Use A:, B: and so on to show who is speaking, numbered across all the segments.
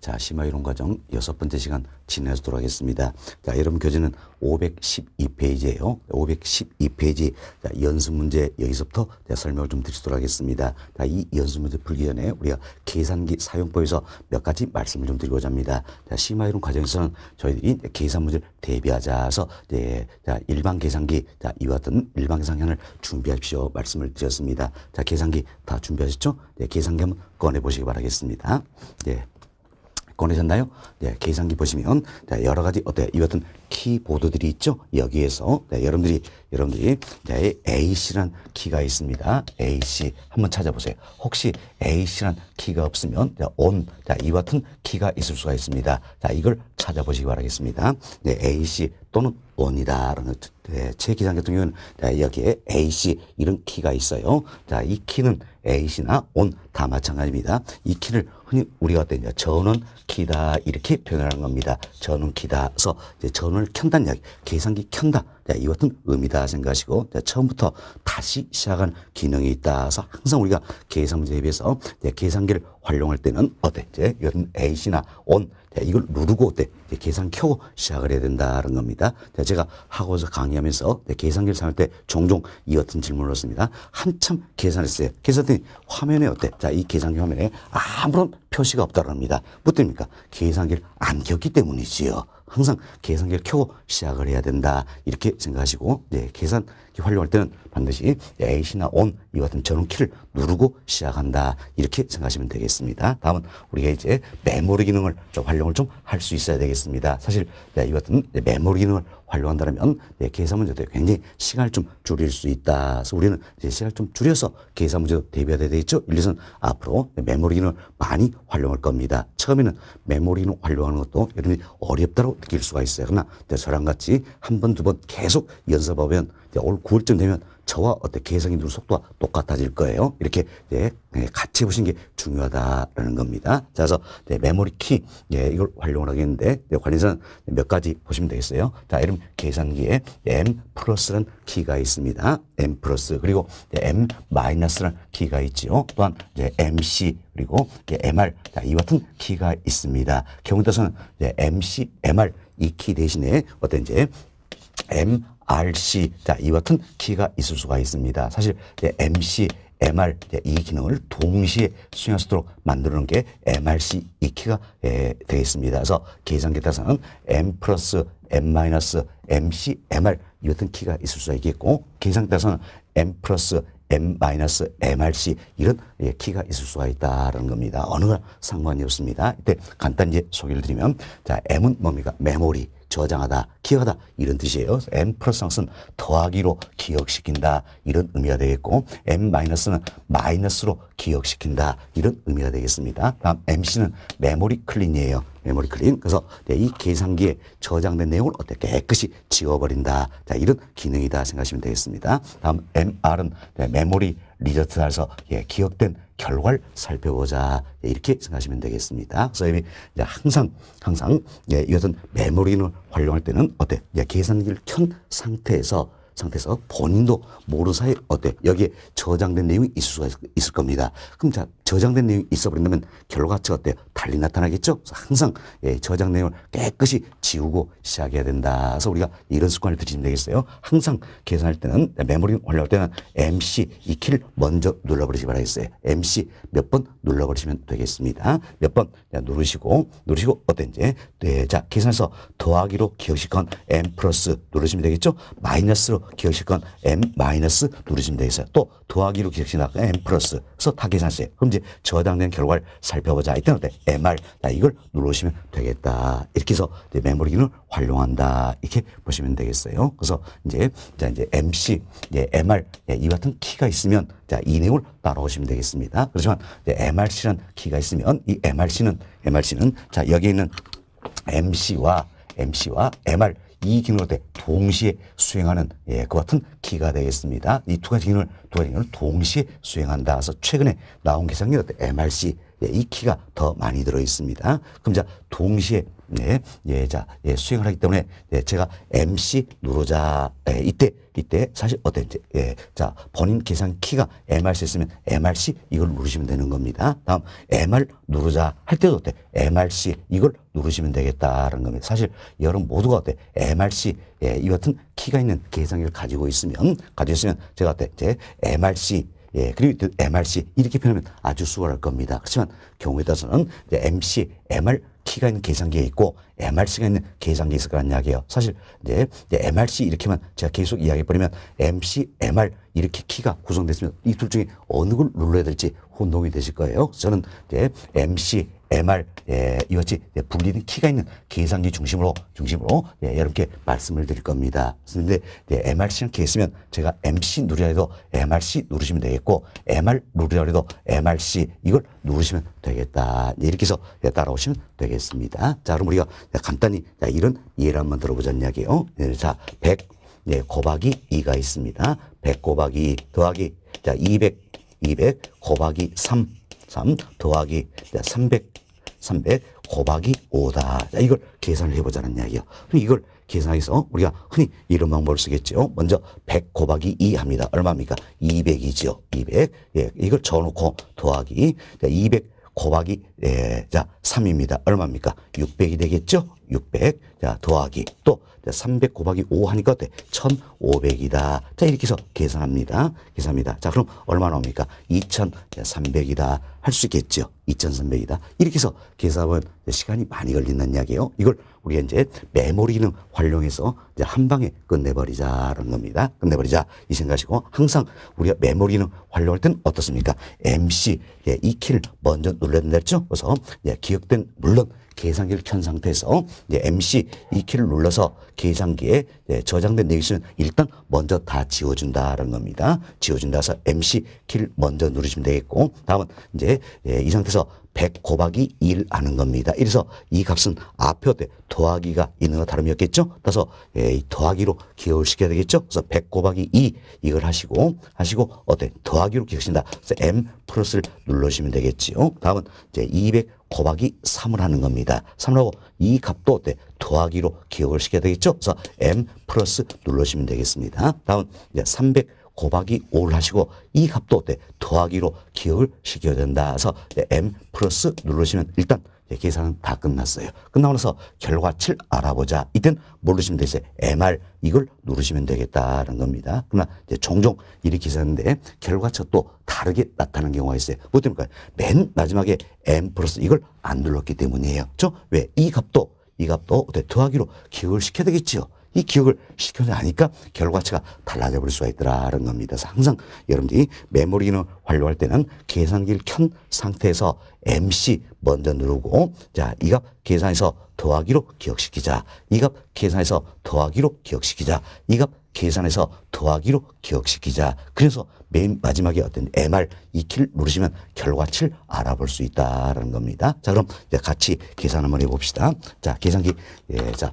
A: 자, 심화이론 과정 6번째 시간 진행하도록 하겠습니다. 자, 여러분 교재는 512페이지예요. 512페이지. 자, 연습 문제 여기서부터 설명을 좀 드리도록 하겠습니다. 자, 이 연습 문제 풀기 전에 우리가 계산기 사용법에서 몇 가지 말씀을 좀 드리고자 합니다. 자, 심화이론 과정에서는 저희들이 계산 문제를 대비하자서 자, 일반 계산기, 자, 이와 같은 일반 계산기를 준비하십시오 말씀을 드렸습니다. 자, 계산기 다 준비하셨죠? 네, 계산기 한번 꺼내 보시기 바라겠습니다. 네. 꺼내셨나요? 네, 계산기 보시면 자, 여러 가지 이와 같은 키보드들이 있죠. 여기에서 네, 여러분들이 자, A씨란 키가 있습니다. A씨 한번 찾아보세요. 혹시 A씨란 키가 없으면 자, 자, 이와 같은 키가 있을 수가 있습니다. 자, 이걸 찾아보시기 바라겠습니다. 네, A씨 또는 on이다라는 네, 제 계산 같은 경우는 자, 여기에 AC 이런 키가 있어요. 자, 이 키는 AC나 on 다 마찬가지입니다. 이 키를 흔히 우리가 어때냐 전원 키다 이렇게 표현하는 겁니다. 전원 키다. 그래서 이제 전원을 켠다는 이야기, 계산기 켠다. 자, 이 같은 의미다 생각하시고 자, 처음부터 다시 시작한 기능이 있다. 그래서 항상 우리가 계산 문제에 비해서 계산기를 활용할 때는 이제 이런 AC나 on 자, 이걸 누르고 계산 켜고 시작을 해야 된다는 겁니다. 자, 제가 학원에서 강의하면서 계산기를 사용할 때 종종 이 같은 질문을 했습니다. 한참 계산했어요. 계산했더니 화면에 자, 이 계산기 화면에 아무런 표시가 없다고 합니다. 뭐 때문입니까? 계산기를 안 켰기 때문이지요. 항상 계산기를 켜고 시작을 해야 된다. 이렇게 생각하시고, 계산기 활용할 때는 반드시 AC나 ON 이와 같은 전원 키를 누르고 시작한다. 이렇게 생각하시면 되겠습니다. 다음은 우리가 이제 메모리 기능을 활용을 좀 할 수 있어야 되겠습니다. 사실 이와 같은 메모리 기능을 활용한다면 계산 문제도 굉장히 시간을 좀 줄일 수 있다. 그래서 우리는 이제 시간을 좀 줄여서 계산 문제도 대비해야 되겠죠. 인류는 앞으로 메모리 기능을 많이 활용할 겁니다. 처음에는 메모리 기능 활용하는 것도 여러분이 어렵다고 느낄 수가 있어요. 그러나 저랑 같이 한 번, 두 번 계속 연습하면 올 9월쯤 되면 저와 계산기 누르는 속도가 똑같아질 거예요. 이렇게 같이 해보시는 게 중요하다라는 겁니다. 자, 그래서 메모리 키 이걸 활용을 하겠는데 관련해서는 몇 가지 보시면 되겠어요. 자, 여러분 계산기에 M 플러스라는 키가 있습니다. M 플러스 그리고 M 마이너스라는 키가 있지요. 또한 MC 그리고 MR 자, 이와 같은 키가 있습니다. 경우에 따라서는 MC, MR 이 키 대신에 이제 MRC 자, 이와 같은 키가 있을 수가 있습니다. 사실 MC, MR 이 기능을 동시에 수행할 수 있도록 만드는 게 MRC 이 키가 되겠습니다. 그래서 계산기에 따라서는 M 플러스, M 마이너스, MC, MR 이 같은 키가 있을 수가 있겠고 계산기에 따라서는 M 플러스, M 마이너스, MRC 이런 키가 있을 수가 있다는 겁니다. 어느가 상관이 없습니다. 이때 간단히 이제 소개를 드리면 자, M은 뭡니까? 메모리. 저장하다, 기억하다 이런 뜻이에요. M 플러스 항은 더하기로 기억시킨다 이런 의미가 되겠고 M 마이너스는 마이너스로 기억시킨다 이런 의미가 되겠습니다. 다음 MC는 메모리 클린이에요. 메모리 클린. 그래서 이 계산기에 저장된 내용을 깨끗이 지워버린다. 자, 이런 기능이다 생각하시면 되겠습니다. 다음 MR은 메모리 리저트에서 기억된 결과를 살펴보자. 이렇게 생각하시면 되겠습니다. 그래서 이제 항상 이것은 메모리를 활용할 때는 계산기를 켠 상태에서 본인도 모르는 사이에 여기에 저장된 내용이 있을 수가 있을 겁니다. 그럼 자, 저장된 내용이 있어버린다면 결과가 달리 나타나겠죠? 그래서 항상 저장 내용을 깨끗이 지우고 시작해야 된다. 그래서 우리가 이런 습관을 들이시면 되겠어요. 항상 계산할 때는 메모리 활용할 때는 MC 이 키를 먼저 눌러버리시기 바라겠어요. MC 몇 번 눌러버리시면 되겠습니다. 몇 번 누르시고 자, 계산해서 더하기로 기억시킨 M 플러스 누르시면 되겠죠? 마이너스로 기억시킨 M 마이너스 누르시면 되겠어요. 또 더하기로 기억시킨 M 플러스 그래서 다 계산했어요. 그럼 이제 저장된 결과를 살펴보자. 이때는 MR 이걸 누르시면 되겠다. 이렇게 해서 메모리 기능을 활용한다. 이렇게 보시면 되겠어요. 그래서 이제 MC, MR 이 같은 키가 있으면 자, 이 내용을 따라오시면 되겠습니다. 그렇지만 MRC라는 키가 있으면 이 MRC는 자, 여기 있는 MC와 MR 이 기능을 동시에 수행하는 그 같은 키가 되겠습니다. 이 두 가지 기능을 동시에 수행한다. 그래서 최근에 나온 계산기는 MRC 이 키가 더 많이 들어 있습니다. 그럼 자, 동시에 수행을 하기 때문에 제가 MC 누르자 이때 사실 어땠지? 자, 본인 계산 키가 MRC였으면 MRC 이걸 누르시면 되는 겁니다. 다음 MR 누르자 할 때도 어때? MRC 이걸 누르시면 되겠다라는 겁니다. 사실 여러분 모두가 어때? MRC 이 같은 키가 있는 계산기를 가지고 있으면 제가 어때? 이제 MRC 그리고 MRC 이렇게 표현하면 아주 수월할 겁니다. 그렇지만 경우에 따라서는 이제 MC, MR 키가 있는 계산기에 있고 MRC가 있는 계산기에 있을 거란 이야기예요. 사실 이제 MRC 이렇게만 제가 계속 이야기해버리면 MC, MR 이렇게 키가 구성됐으면 이 둘 중에 어느 걸 눌러야 될지 혼동이 되실 거예요. 저는 이제 MC, MR 이같이 분리된 키가 있는 계산기 중심으로 여러분께 말씀을 드릴 겁니다. 그런데 MRC는 이렇게 있으면 제가 MC 누르려 해도 MRC 누르시면 되겠고 MR 누르려 해도 MRC 이걸 누르시면 되겠다. 이렇게 해서 따라오시면 되겠습니다. 자, 그럼 우리가 간단히 이런 예를 한번 들어보자는 이야기예요. 자, 100 곱하기 2가 있습니다. 100 곱하기 2 더하기 자, 200 곱하기 3 더하기 300 곱하기 5다. 자, 이걸 계산을 해보자는 이야기예요. 그럼 이걸 계산해서 우리가 흔히 이런 방법을 쓰겠죠. 먼저 100 곱하기 2 합니다. 얼마입니까? 200이죠. 200. 이걸 적어놓고 더하기 200 곱하기 3입니다. 얼마입니까? 600이 되겠죠? 600. 자, 더하기 또 300 곱하기 5 하니까 어때? 1500이다. 자, 이렇게 해서 계산합니다. 자, 그럼 얼마 나옵니까? 2300이다. 할 수 있겠죠? 2300이다. 이렇게 해서 계산하면 시간이 많이 걸린다는 이야기예요. 이걸 우리가 이제 메모리 기능 활용해서 이제 한 방에 끝내버리자라는 겁니다. 끝내버리자. 이 생각하시고 항상 우리가 메모리 기능 활용할 때는 어떻습니까? MC, 이 키를 먼저 눌러야 된다 했죠? 그래서 기억된, 물론 계산기를 켠 상태에서 MC 이 키를 눌러서 계산기에 저장된 내용이 있으면 일단 먼저 다 지워준다라는 겁니다. 지워준다 해서 MC 키를 먼저 누르시면 되겠고, 다음은 이제 이 상태에서 100 곱하기 2를 아는 겁니다. 이래서 이 값은 앞에 어때? 더하기가 있는 거 다름이었겠죠? 그래서 이 더하기로 기억을 시켜야 되겠죠? 그래서 100 곱하기 2 이걸 하시고 어때? 더하기로 기억하신다. 그래서 M 플러스를 눌러주시면 되겠지요. 다음은 이제 200 곱하기 3을 하는 겁니다. 3을 하고 이 값도 어때? 더하기로 기억을 시켜야 되겠죠? 그래서 M 플러스 눌러주시면 되겠습니다. 다음 이제 300 곱하기 5를 하시고 이 값도 어때? 더하기로 기억을 시켜야 된다. 그래서 M 플러스 누르시면 일단 계산은 다 끝났어요. 끝나고 나서 결과치를 알아보자. 이땐 모르시면 되세요. MR 이걸 누르시면 되겠다는 겁니다. 그러나 이제 종종 이렇게 계산하는데 결과치가 또 다르게 나타나는 경우가 있어요. 그것 때문에 맨 마지막에 M 플러스 이걸 안 눌렀기 때문이에요. 그렇죠? 왜? 이 값도 어때? 더하기로 기억을 시켜야 되겠지요. 이 기억을 시켜야 하니까 결과치가 달라져 버릴 수가 있더라는 겁니다. 그래서 항상 여러분들이 메모리 기능을 활용할 때는 계산기를 켠 상태에서 MC 먼저 누르고, 자, 이 값 계산해서 더하기로 기억시키자. 이 값 계산해서 더하기로 기억시키자. 이 값 계산해서 더하기로 기억시키자. 그래서 맨 마지막에 어떤 MR 이 키를 누르시면 결과치를 알아볼 수 있다라는 겁니다. 자, 그럼 이제 같이 계산 한번 해봅시다. 자, 계산기, 자.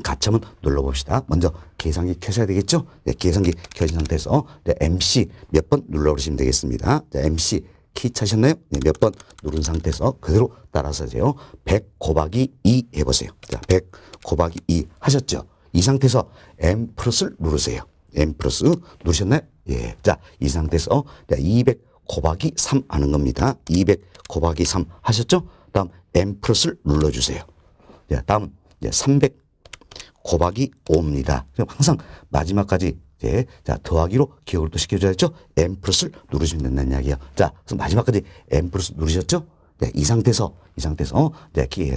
A: 같이 한번 눌러봅시다. 먼저 계산기 켜셔야 되겠죠? 계산기 켜진 상태에서 MC 몇 번 눌러보시면 되겠습니다. MC 키 차셨나요? 몇 번 누른 상태에서 그대로 따라서 하세요. 100 곱하기 2 해보세요. 자, 100 곱하기 2 하셨죠? 이 상태에서 M 플러스를 누르세요. M 플러스 누르셨나요? 예. 자, 이 상태에서 200 곱하기 3 하는 겁니다. 200 곱하기 3 하셨죠? 다음 M 플러스를 눌러주세요. 자, 다음은 이제 300 곱하기 5입니다. 그럼 항상 마지막까지 자, 더하기로 기억을 또 시켜줘야죠. M 플러스를 누르시면 된다는 이야기예요. 자, 그래서 마지막까지 M 플러스 누르셨죠? 네, 이 상태에서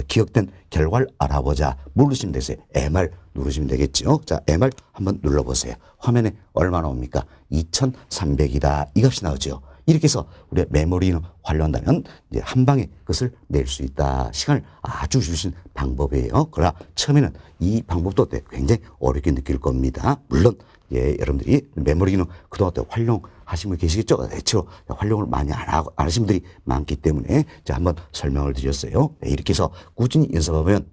A: 기억된 결과를 알아보자. 누르시면 되세요. MR 누르시면 되겠죠. 자, MR 한번 눌러보세요. 화면에 얼마 나옵니까? 2300이다. 이 값이 나오죠. 이렇게 해서 우리가 메모리는 활용한다면 이제 한 방에 그것을 낼 수 있다. 시간을 아주 주신 방법이에요. 그러나 처음에는 이 방법도 굉장히 어렵게 느낄 겁니다. 물론 여러분들이 메모리 기능 그동안 활용하신 분 계시겠죠? 대체로 활용을 많이 안 하신 분들이 많기 때문에 제가 한번 설명을 드렸어요. 이렇게 해서 꾸준히 연습하면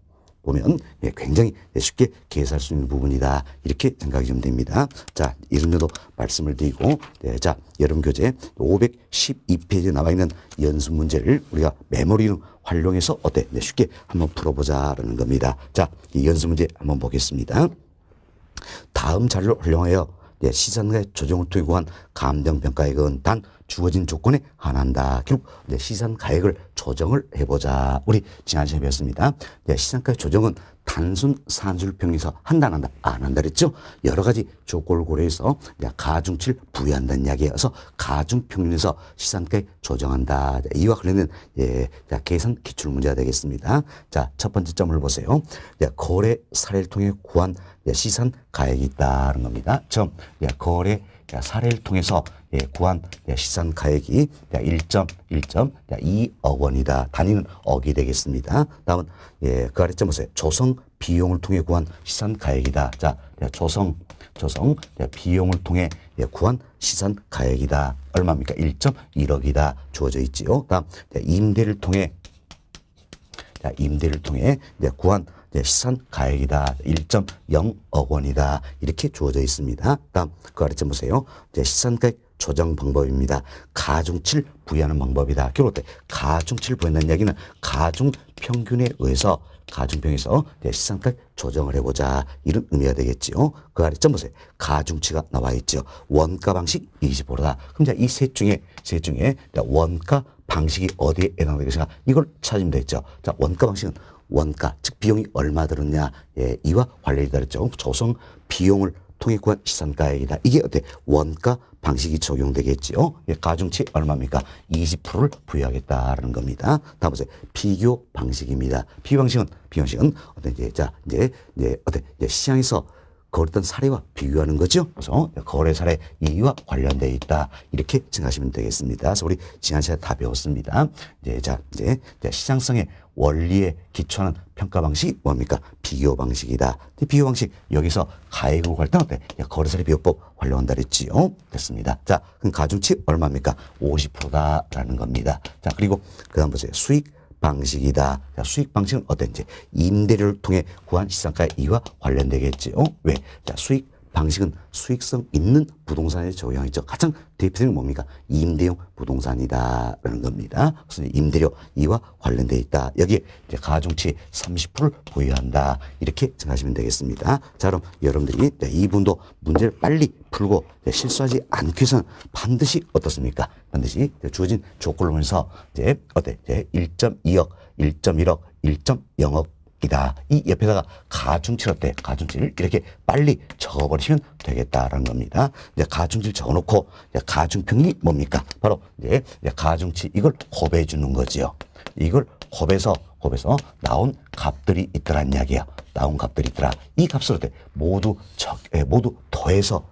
A: 보면 굉장히 쉽게 계산할 수 있는 부분이다. 이렇게 생각이 좀 됩니다. 자, 이런 정도 말씀을 드리고, 자, 여러분 교재 512페이지에 나와 있는 연습 문제를 우리가 메모리를 활용해서 쉽게 한번 풀어보자라는 겁니다. 자, 이 연습 문제 한번 보겠습니다. 다음 자료를 활용하여 시선과의 조정을 통해 구한 감정평가액은 단 주어진 조건에 한한다. 결국 시선가액을 조정을 해보자. 우리 지난 시간에 배웠습니다. 시선가액 조정은 단순 산술평에서 한다 안 한다? 안 한다 그랬죠? 여러 가지 조건을 고려해서 가중치를 부여한다는 이야기여서 가중평균에서 시선가액 조정한다. 이와 관련된 계산 기출문제가 되겠습니다. 자, 첫 번째 점을 보세요. 거래 사례를 통해 구한 시선가액이 있다는 겁니다. 점, 거래 사례를 통해서 구한 시선가액이 1.2억 원이다. 단위는 억이 되겠습니다. 다음은 그 아래점 보세요. 조성 비용을 통해 구한 시선가액이다. 자, 조성 비용을 통해 구한 시선가액이다. 얼마입니까? 1.1억이다. 주어져 있지요. 다음 임대를 통해 구한 시선가액이다. 1.0억 원이다. 이렇게 주어져 있습니다. 다음 그 아래점 보세요. 시선가액 조정 방법입니다. 가중치를 부여하는 방법이다. 결국 가중치를 부여한다는 이야기는 가중평균에 의해서 시선가액 조정을 해보자. 이런 의미가 되겠지요. 그 아래점 보세요. 가중치가 나와 있죠. 원가 방식 20%다. 그럼 이 셋 중에 원가 방식이 어디에 해당될 것인가? 이걸 찾으면 되겠죠. 자, 원가 방식은 원가, 즉 비용이 얼마 들었냐, 이와 관련이 다르죠. 조성 비용을 통해 구한 시선가액이다. 이게 원가 방식이 적용되겠지요. 가중치 얼마입니까? 20%를 부여하겠다라는 겁니다. 다음 보세요. 비교 방식입니다. 비교 방식은 시장에서 거래했던 사례와 비교하는 거죠. 그래서 거래 사례 이와 관련되어 있다. 이렇게 생각하시면 되겠습니다. 그래서 우리 지난 시간에 다 배웠습니다. 이제 시장성의 원리에 기초하는 평가 방식이 뭡니까? 비교 방식이다. 비교 방식 여기서 가액을 구할 때는 거래 사례 비교법 활용한다 그랬지요. 됐습니다. 자, 그럼 가중치 얼마입니까? 50%다라는 겁니다. 자, 그리고 그다음 보세요. 수익 방식이다. 자, 수익 방식은 어떤지 임대료를 통해 구한 시장가 이와 관련되겠지요. 왜? 자, 수익 방식은 수익성 있는 부동산에 적용하죠. 가장 대표적인 뭡니까? 임대용 부동산이다라는 겁니다. 그래서 임대료 이와 관련되어 있다. 여기에 가중치 30%를 보유한다. 이렇게 생각하시면 되겠습니다. 자, 그럼 여러분들이 이 부분도 문제를 빨리 풀고 실수하지 않기 위해서는 반드시 어떻습니까? 반드시 주어진 조건을 보면서 1.2억, 1.1억, 1.0억 이다. 이 옆에다가 가중치를 이렇게 빨리 적어버리시면 되겠다라는 겁니다. 이제 가중치를 적어놓고 가중평이 뭡니까? 바로 가중치 이걸 곱해 주는 거지요. 이걸 곱해서 나온 값들이 있더란 이야기야. 나온 값들이 있더라. 이 값을 모두 더해서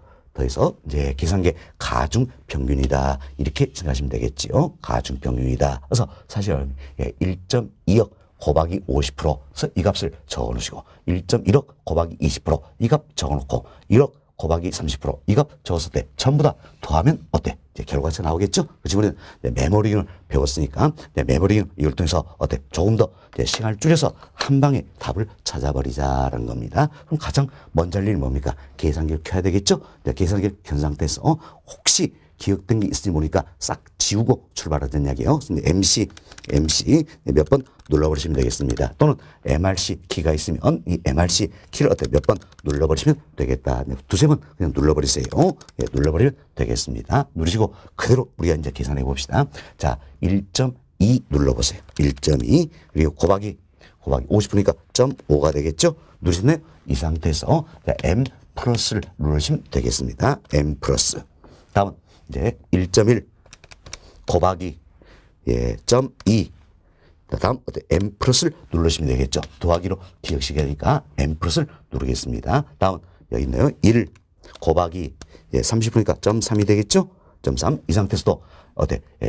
A: 계산계 가중평균이다. 이렇게 생각하시면 되겠지요. 가중평균이다. 그래서 사실 1.2억 곱하기 50%. 그래서 이 값을 적어놓으시고 1.1억 곱하기 20%이 값 적어놓고 1억 곱하기 30% 이 값 적었을 때 전부 다 더하면 어때? 결과가 나오겠죠? 그렇지 우리는 메모리를 배웠으니까 메모리 이걸 통해서 조금 더 시간을 줄여서 한 방에 답을 찾아버리자라는 겁니다. 그럼 가장 먼저 할 일이 뭡니까? 계산기를 켜야 되겠죠? 계산기를 켠 상태에서 혹시 기억된 게 있으니 모르니까 싹 지우고 출발하자는 이야기예요. MC 몇 번 눌러버리시면 되겠습니다. 또는 MRC 키가 있으면 이 MRC 키를 몇 번 눌러버리시면 되겠다. 두세 번 그냥 눌러버리세요. 눌러버리면 되겠습니다. 누르시고 그대로 우리가 이제 계산해 봅시다. 자, 1.2 눌러보세요. 1.2 그리고 곱하기 50%니까 0.5가 되겠죠? 누르시면 이 상태에서 M 플러스를 누르시면 되겠습니다. M 플러스. 다음은 이제 1.1 곱하기 0.2 다음 M 플러스를 누르시면 되겠죠. 더하기로 기억시켜야 되니까 M 플러스를 누르겠습니다. 다음 여기 있네요. 1 곱하기 30%니까 0.3이 되겠죠. 0.3 이 상태에서도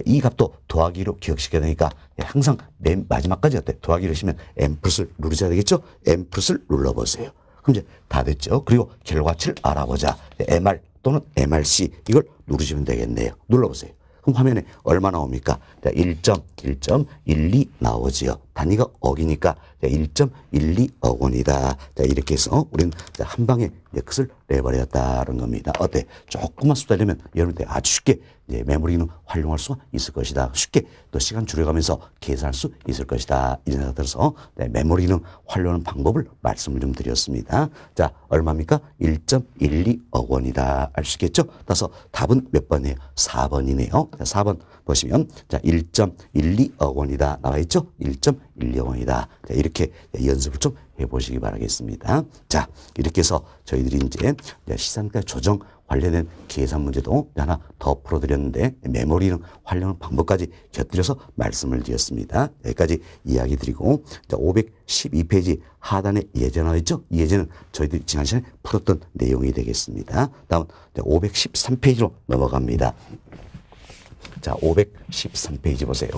A: 이 값도 더하기로 기억시켜야 되니까 항상 맨 마지막까지 더하기로 하시면 M 플러스를 누르셔야 되겠죠. M 플러스를 눌러보세요. 그럼 이제 다 됐죠. 그리고 결과치를 알아보자. MR 또는 MRC 이걸 누르시면 되겠네요. 눌러보세요. 그럼 화면에 얼마 나옵니까? 자, 1.12 나오지요. 단위가 억이니까 1.12억 원이다. 자, 이렇게 해서 우리는 한 방에 끝을 내버렸다는 겁니다. 어때? 조금만 쏟아내면 여러분들 아주 쉽게 메모리는 활용할 수가 있을 것이다. 쉽게 또 시간 줄여가면서 계산할 수 있을 것이다. 이런 생각 들어서 메모리는 활용하는 방법을 말씀을 좀 드렸습니다. 자, 얼마입니까? 1.12억 원이다. 알 수 있겠죠? 따라서 답은 몇 번이에요? 4번이네요. 자, 4번 보시면 자, 1.12억 원이다. 나와 있죠? 1.12억 원이다. 자, 이렇게 연습을 좀 해보시기 바라겠습니다. 자, 이렇게 해서 저희들이 이제 시산가 조정 관련된 계산 문제도 하나 더 풀어드렸는데 메모리는 활용하는 방법까지 곁들여서 말씀을 드렸습니다. 여기까지 이야기 드리고 512페이지 하단에 예제 나와 있죠? 이 예제는 저희들이 지난 시간에 풀었던 내용이 되겠습니다. 다음 513페이지로 넘어갑니다. 자, 513페이지 보세요.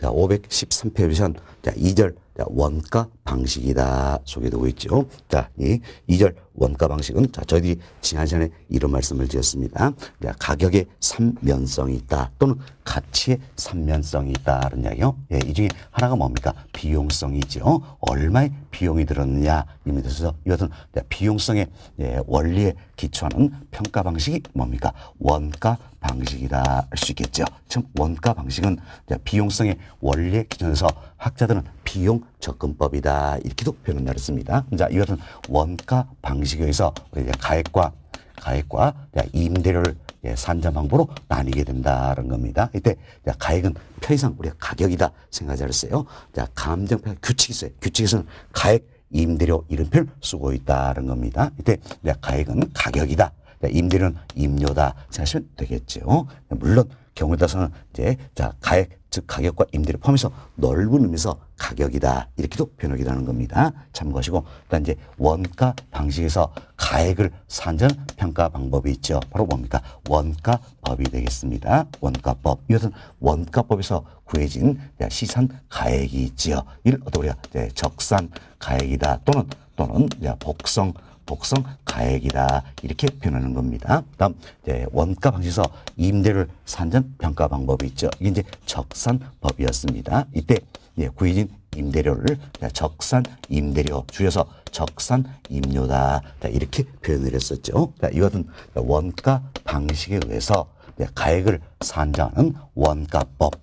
A: 자, 513페이지 자, 2절 원가 방식이다 소개되고 있죠. 자, 이 2절 원가 방식은 자, 저희들이 지난 시간에 이런 말씀을 드렸습니다. 자, 가격의 삼면성이 있다 또는 가치의 삼면성이 있다는 이야기요. 예, 이 중에 하나가 뭡니까? 비용성이죠. 얼마의 비용이 들었느냐 이에 대해서 이것은 비용성의 원리에 기초하는 평가 방식이 뭡니까? 원가 방식이다 할 수 있겠죠. 지금 원가 방식은 비용성의 원리에 기초해서 학자들은 비용 접근법이다 이렇게도 표현을 내렸습니다. 자, 이것은 원가 방식에 의해서 가액과 임대료를 산정 방법으로 나뉘게 된다는 겁니다. 이때 가액은 편의상 우리가 가격이다 생각하지 않았어요. 자, 감정평가 규칙이 있어요. 규칙에서는 가액, 임대료 이런 표현을 쓰고 있다는 겁니다. 이때 가액은 가격이다. 임대료는 임료다 생각하시면 되겠죠. 물론 경우에 따라서는 이제 자, 가액 즉 가격과 임대료 포함해서 넓은 의미에서 가격이다 이렇게도 표현하기도 하는 겁니다. 참고하시고 일단 이제 원가 방식에서 가액을 산정하는 평가 방법이 있죠. 바로 뭡니까? 원가법이 되겠습니다. 원가법. 이것은 원가법에서 구해진 시산 가액이 있지요. 이를 어떻게 우리가 적산 가액이다 또는 복성 가액이다 이렇게 표현하는 겁니다. 다음 원가 방식에서 임대료를 산정 평가 방법이 있죠. 이게 이제 적산법이었습니다. 이때 구해진 임대료를 적산 임대료 줄여서 적산 임료다 이렇게 표현을 했었죠. 이것은 원가 방식에 의해서 가액을 산정하는 원가법,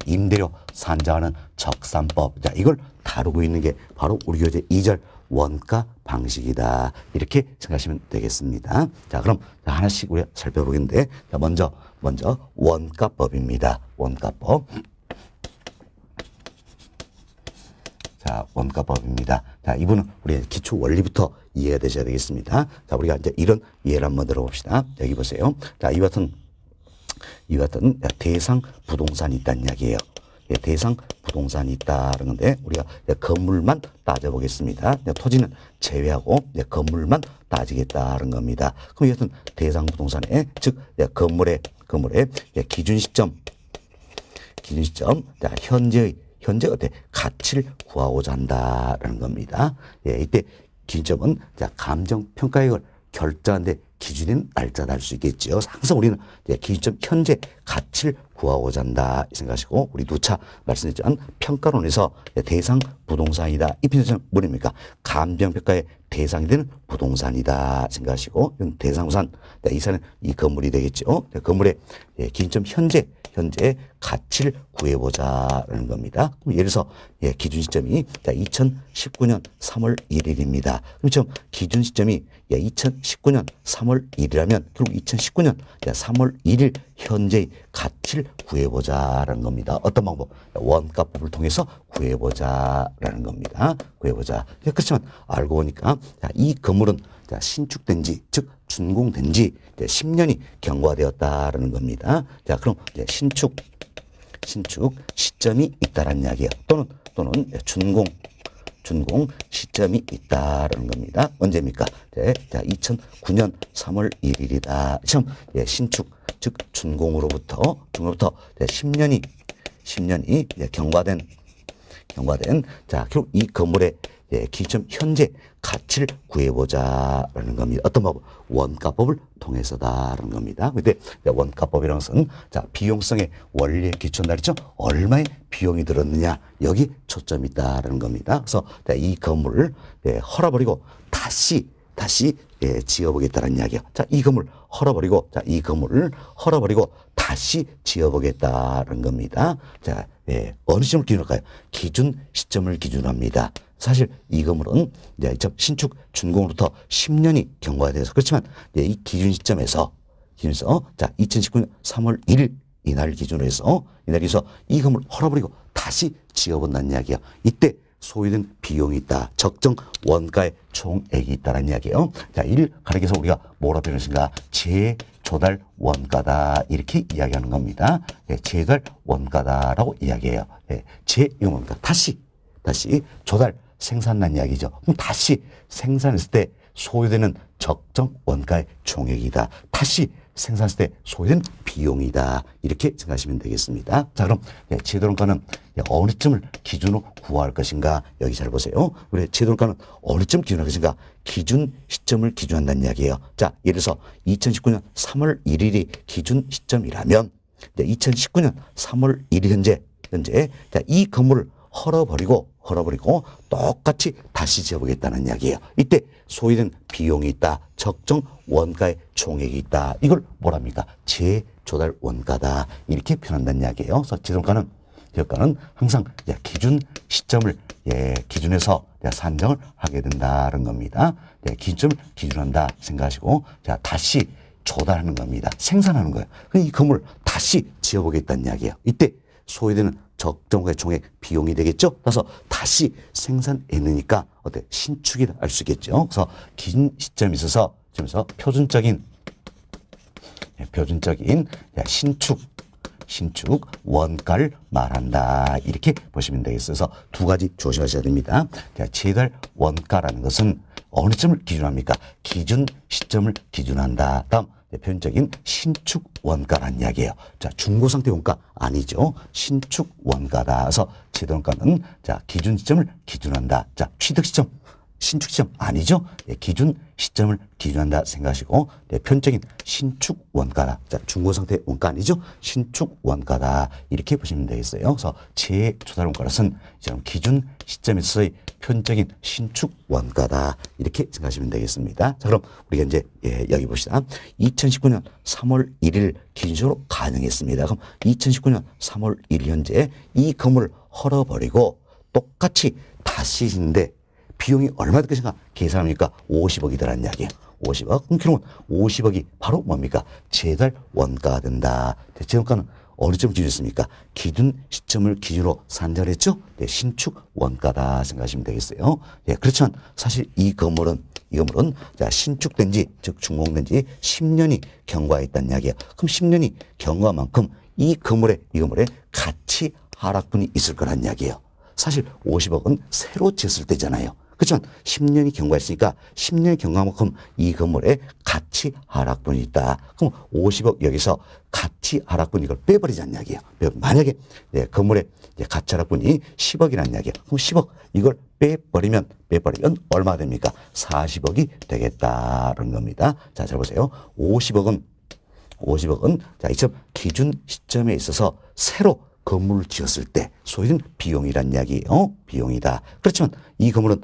A: 임대료 산정하는 적산법. 자, 이걸 다루고 있는 게 바로 우리 교재 2절 원가 방식이다 이렇게 생각하시면 되겠습니다. 자, 그럼 하나씩 우리가 살펴보겠는데 자, 먼저 원가법입니다. 원가법. 자, 원가법입니다. 자, 이분은 우리 기초 원리부터 이해가 되셔야 되겠습니다. 자, 우리가 이제 이런 이해를 한번 들어봅시다. 여기 보세요. 자, 이 같은 대상 부동산이 있다는 이야기예요. 대상 부동산이 있다는 건데 우리가 건물만 따져보겠습니다. 토지는 제외하고 건물만 따지겠다는 겁니다. 그럼 이것은 대상 부동산의 즉 건물의 기준 시점 현재 어때 가치를 구하고자 한다라는 겁니다. 이때 기준점은 감정평가액을 결정하는데 기준인 날짜다 할 수 있겠죠. 항상 우리는 기준점 현재 가치를 구하고자 한다 생각하시고 우리 누차 말씀드렸지만 평가론에서 대상 부동산이다. 이 표현은 뭐입니까? 감정평가의 대상이 되는 부동산이다 생각하시고 이건 대상 부산 이 산은 이 건물이 되겠죠. 건물의 기준점 현재 가치를 구해보자라는 겁니다. 그럼 예를 들어서 기준 시점이 2019년 3월 1일입니다. 그럼 지금 기준 시점이 2019년 3월 1일이라면 결국 2019년 3월 1일 현재의 가치를 구해보자라는 겁니다. 어떤 방법? 원가법을 통해서 구해보자라는 겁니다. 구해보자. 그렇지만 알고 보니까 이 건물은 신축된 지, 즉 준공된 지 10년이 경과되었다라는 겁니다. 자, 그럼 신축 시점이 있다라는 이야기예요. 또는 준공 시점이 있다라는 겁니다. 언제입니까? 자, 2009년 3월 1일이다. 지금 신축 즉 준공으로부터 10년이 경과된 자, 결국 이 건물의 기준시점 현재 가치를 구해보자라는 겁니다. 어떤 방법? 원가법을 통해서다라는 겁니다. 근데 원가법이라는 것은 자, 비용성의 원리에 기초한다 그랬죠? 얼마의 비용이 들었느냐 여기 초점이 있다라는 겁니다. 그래서 이 건물을 헐어버리고 다시 지어보겠다는 이야기야. 자, 이 건물 헐어버리고, 자, 이 건물을 헐어버리고 다시 지어보겠다는 겁니다. 자, 어느 시점을 기준할까요? 기준 시점을 기준합니다. 사실 이 건물은 이제 신축 준공으로부터 10년이 경과가 돼서 그렇지만 이 기준 시점에서 자, 2019년 3월 1일 이날 기준으로 해서 이 건물 헐어버리고 다시 지어본다는 이야기야. 이때 소요된 비용이 있다. 적정 원가의 총액이 있다는 이야기예요. 자, 이를 가리켜서 우리가 뭐라 표현했습니까? 재조달 원가다. 이렇게 이야기하는 겁니다. 재조달 원가다라고 이야기해요. 이거 뭡니까? 다시 조달 생산한 이야기죠. 그럼 다시 생산했을 때 소요되는 적정 원가의 총액이다. 다시 생산했을 때 소요된 비용이다. 이렇게 생각하시면 되겠습니다. 자, 그럼 재조달원가는 어느 점을 기준으로 구할 것인가? 여기 잘 보세요. 우리 재조달원가는 어느 점 기준할 것인가? 기준 시점을 기준한다는 이야기예요. 자, 예를 들어서 2019년 3월 1일이 기준 시점이라면 2019년 3월 1일 현재 자, 이 건물을 헐어버리고 똑같이 다시 지어보겠다는 이야기예요. 이때 소요된 비용이 있다. 적정 원가의 총액이 있다. 이걸 뭐랍니까? 재조달 원가다. 이렇게 표현한다는 이야기예요. 그래서 재조달가는 항상 기준 시점을 기준해서 산정을 하게 된다는 겁니다. 기준점을 기준한다 생각하시고 자, 다시 조달하는 겁니다. 생산하는 거예요. 이 건물을 다시 지어보겠다는 이야기예요. 이때 소요되는 적정가의 총액 비용이 되겠죠. 그래서 다시 생산해내니까 신축이라 할 수 있겠죠. 그래서 긴 시점에 있어서 표준적인 신축 원가를 말한다. 이렇게 보시면 되겠어요. 그래서 두 가지 조심하셔야 됩니다. 재조달 원가라는 것은 어느 점을 기준합니까? 기준 시점을 기준한다. 다음 표현적인 신축 원가라는 이야기예요. 자, 중고상태 원가 아니죠. 신축 원가다. 그래서 재조달원가는 자, 기준 시점을 기준한다. 자, 취득 시점, 신축 시점 아니죠. 기준 시점을 기준한다 생각하시고 표현적인 신축 원가다. 자, 중고상태 원가 아니죠. 신축 원가다. 이렇게 보시면 되겠어요. 그래서 재조달 원가는 기준 시점에서의 표현적인 신축 원가다. 이렇게 생각하시면 되겠습니다. 자, 그럼 우리가 이제 여기 봅시다. 2019년 3월 1일 기준으로 가능했습니다. 그럼 2019년 3월 1일 현재 이 건물을 헐어버리고 똑같이 다시 짓는데 비용이 얼마 들 것인가 계산하니까 50억이더라는 이야기예요. 50억. 그럼 결국은 50억이 바로 뭡니까? 재조달 원가가 된다. 재조달원가는 어느 점 기준했습니까? 기준 시점을 기준으로 산정했죠? 신축 원가다 생각하시면 되겠어요. 그렇지만 사실 이 건물은 자, 신축된 지, 즉 준공된 지 10년이 경과했다는 이야기예요. 그럼 10년이 경과한 만큼 이 건물에 가치 하락분이 있을 거란 이야기예요. 사실 50억은 새로 지었을 때잖아요. 그렇지만 10년이 경과했으니까 10년이 경과한 만큼 이 건물에 가치 하락분이 있다. 그럼 50억 여기서 가치 하락분 이걸 빼버리자는 이야기예요. 만약에 건물의 가치 하락분이 10억이라는 이야기예요. 그럼 10억 이걸 빼버리면 얼마가 됩니까? 40억이 되겠다는 겁니다. 자, 잘 보세요. 50억은 자, 이 기준 시점에 있어서 새로 건물을 지었을 때 소요된 비용이란 이야기예요. 비용이다. 그렇지만 이 건물은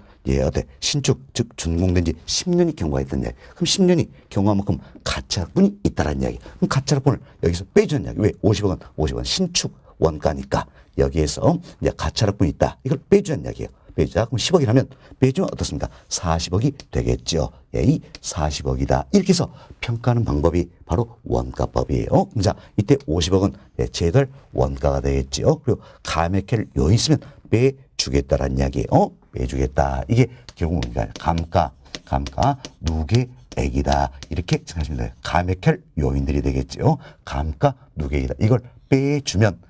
A: 신축, 즉 준공된 지 10년이 경과했던 이야기. 그럼 10년이 경과한 만큼 가치하락분이 있다는 이야기. 그럼 가치하락분을 여기서 빼주는 이야기. 왜? 50억은 신축 원가니까 여기에서 이제 가치하락분이 있다. 이걸 빼주는 이야기예요. 빼주자. 그럼 10억이라면 빼주면 어떻습니까? 40억이 되겠죠. 이 40억이다. 이렇게 해서 평가하는 방법이 바로 원가법이에요. 자, 이때 50억은 재조달 원가가 되겠죠. 그리고 감액할 요인이 있으면 빼주겠다라는 이야기예요. 빼주겠다. 이게 결국 뭡니까? 감가, 누계액이다. 이렇게 생각하시면 돼요. 감액할 요인들이 되겠죠. 감가, 누계액이다. 이걸 빼주면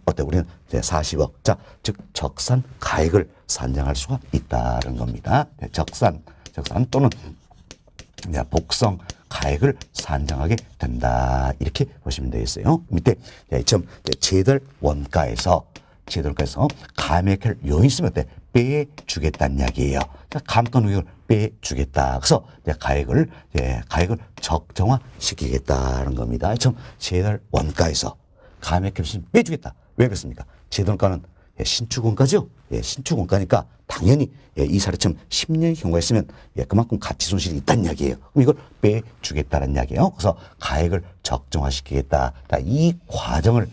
A: 어때? 우리는 이제 40억. 자, 즉 적산 가액을 산정할 수가 있다는 겁니다. 적산 또는 복성 가액을 산정하게 된다. 이렇게 보시면 되겠어요. 밑에 재조달 원가에서 감액할 요인이 있으면 어때? 빼주겠다는 이야기예요. 자, 감가 누계를 빼주겠다. 그래서 가액을 적정화시키겠다는 겁니다. 참 제달 원가에서 감액값을 빼주겠다. 왜 그렇습니까? 제달가는 신축원가죠. 신축원가니까 당연히 이 사례처럼 10년의 경우가 있으면 그만큼 가치 손실이 있다는 이야기예요. 그럼 이걸 빼주겠다는 이야기예요. 그래서 가액을 적정화시키겠다. 이 과정을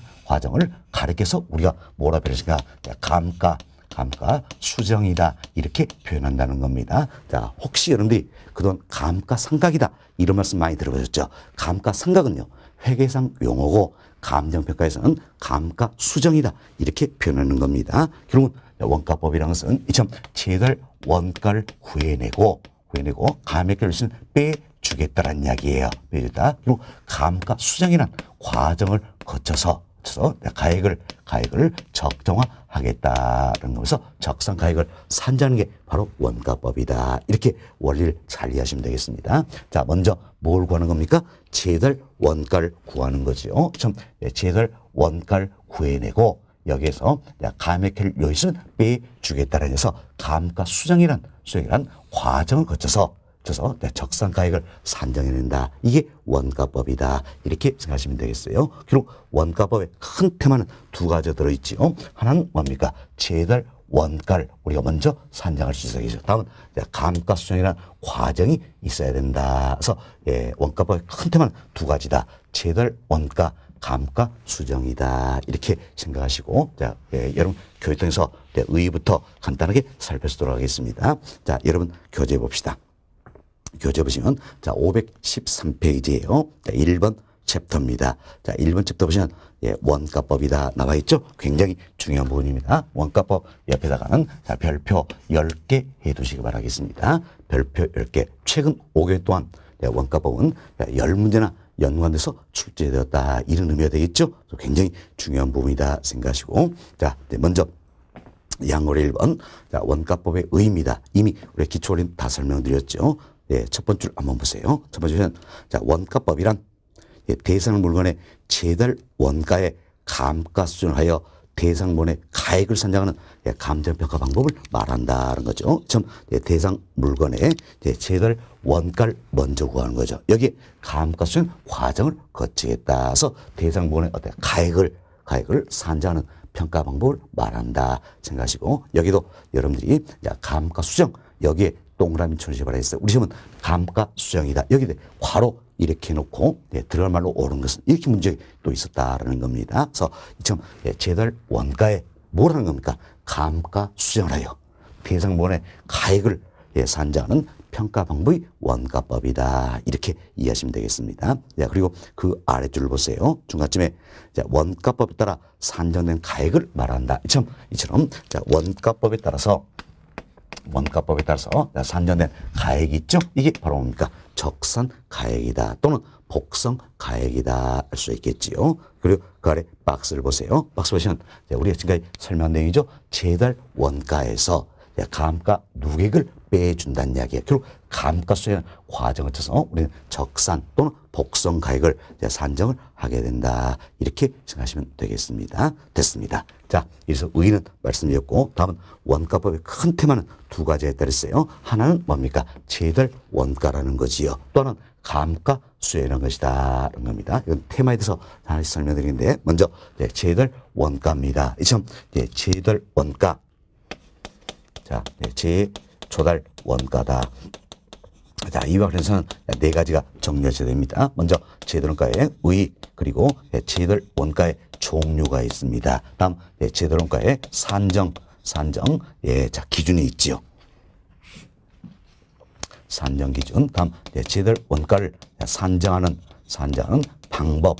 A: 가르쳐서 우리가 뭐라 그러실까? 감가 수정이다 이렇게 표현한다는 겁니다. 자, 혹시 여러분들이 그동안 감가상각이다 이런 말씀 많이 들어보셨죠? 감가상각은요 회계상 용어고 감정평가에서는 감가수정이다 이렇게 표현하는 겁니다. 결국은 원가법이라는 것은 이처럼 제달 원가를 구해내고 감액을 빼주겠다라는 이야기예요. 빼주다. 그리고 감가수정이라는 과정을 거쳐서 가액을 적정화하겠다는 거면서 적상 가액을 산정하는 게 바로 원가법이다. 이렇게 원리를 잘 이해하시면 되겠습니다. 자, 먼저 뭘 구하는 겁니까? 제달 원가를 구하는 거죠. 제달 원가를 구해내고 여기에서 감액을 여기서 빼주겠다라는 해서 감가수정이란 과정을 거쳐서 적상 가액을 산정해낸다. 이게 원가법이다. 이렇게 생각하시면 되겠어요. 그리고 원가법의 큰 테마는 두 가지가 들어있지요. 하나는 뭡니까? 제달 원가를 우리가 먼저 산정할 수 있어야죠. 다음은 감가수정이라는 과정이 있어야 된다. 그래서 원가법의 큰 테마는 두 가지다. 제달 원가, 감가수정이다. 이렇게 생각하시고 여러분 교육통에서 의의부터 간단하게 살펴보도록 하겠습니다. 자, 여러분 교재 봅시다. 교재 보시면 자 513페이지예요. 자, 1번 챕터입니다. 자 1번 챕터 보시면 원가법이다 나와 있죠. 굉장히 중요한 부분입니다. 원가법 옆에다가는 자, 별표 10개 해두시기 바라겠습니다. 별표 10개. 최근 5개월 동안 원가법은 10문제나 연관돼서 출제되었다 이런 의미가 되겠죠. 굉장히 중요한 부분이다 생각하시고 자 먼저 양호리 1번 자, 원가법의 의미입니다. 이미 우리 기초원리 다 설명드렸죠. 첫 번째 줄 한번 보세요. 첫 번째는 자, 원가법이란 대상 물건의 제달 원가의 감가수정하여 대상 물건의 가액을 산정하는 감정평가 방법을 말한다는 거죠. 대상 물건의 제달 원가를 먼저 구하는 거죠. 여기에 감가수정 과정을 거치겠다 해서 대상 물건의 가액을 산정하는 평가 방법을 말한다 생각하시고 여기도 여러분들이 감가수정 여기에 동그라미 쳐주시기 했어요. 우리 시험은 감가수정이다. 여기 괄호 이렇게 해놓고 들어갈 말로 옳은 것은 이렇게 문제가 또 있었다라는 겁니다. 그래서 이처럼 제달 원가에 뭐라는 겁니까? 감가수정을 하여 대상 물건의 가액을 산정하는 평가 방법이 원가법이다. 이렇게 이해하시면 되겠습니다. 그리고 그 아래줄을 보세요. 중간쯤에 원가법에 따라 산정된 가액을 말한다. 이처럼 원가법에 따라서 산정된 가액이 있죠. 이게 바로 뭡니까? 적산 가액이다 또는 복성 가액이다 할 수 있겠지요. 그리고 그 아래 박스를 보세요. 박스 보시면 우리가 지금까지 설명한 내용이죠. 제달 원가에서 감가 누계를 빼준다는 이야기예요. 그리고 감가수정 과정을 거쳐서 우리는 적산 또는 복성 가액을 산정을 하게 된다. 이렇게 생각하시면 되겠습니다. 됐습니다. 자, 여기서 의의는 말씀드렸고 다음은 원가법의 큰 테마는 두 가지에 따랐어요. 하나는 뭡니까? 제달 원가라는 거지요. 또 하나는 감가수정이라는 것이다. 라는 겁니다. 이건 테마에 대해서 하나씩 설명드리는데 먼저 제달 원가입니다. 제달 원가. 자, 제조달 원가다. 자, 이와 관련해서는 네 가지가 정리하셔야 됩니다. 먼저 제달 원가의 의의, 그리고 제달 원가의 종류가 있습니다. 다음 제달 원가의 산정, 자, 기준이 있지요. 산정 기준. 다음 제달 원가를 산정하는 방법.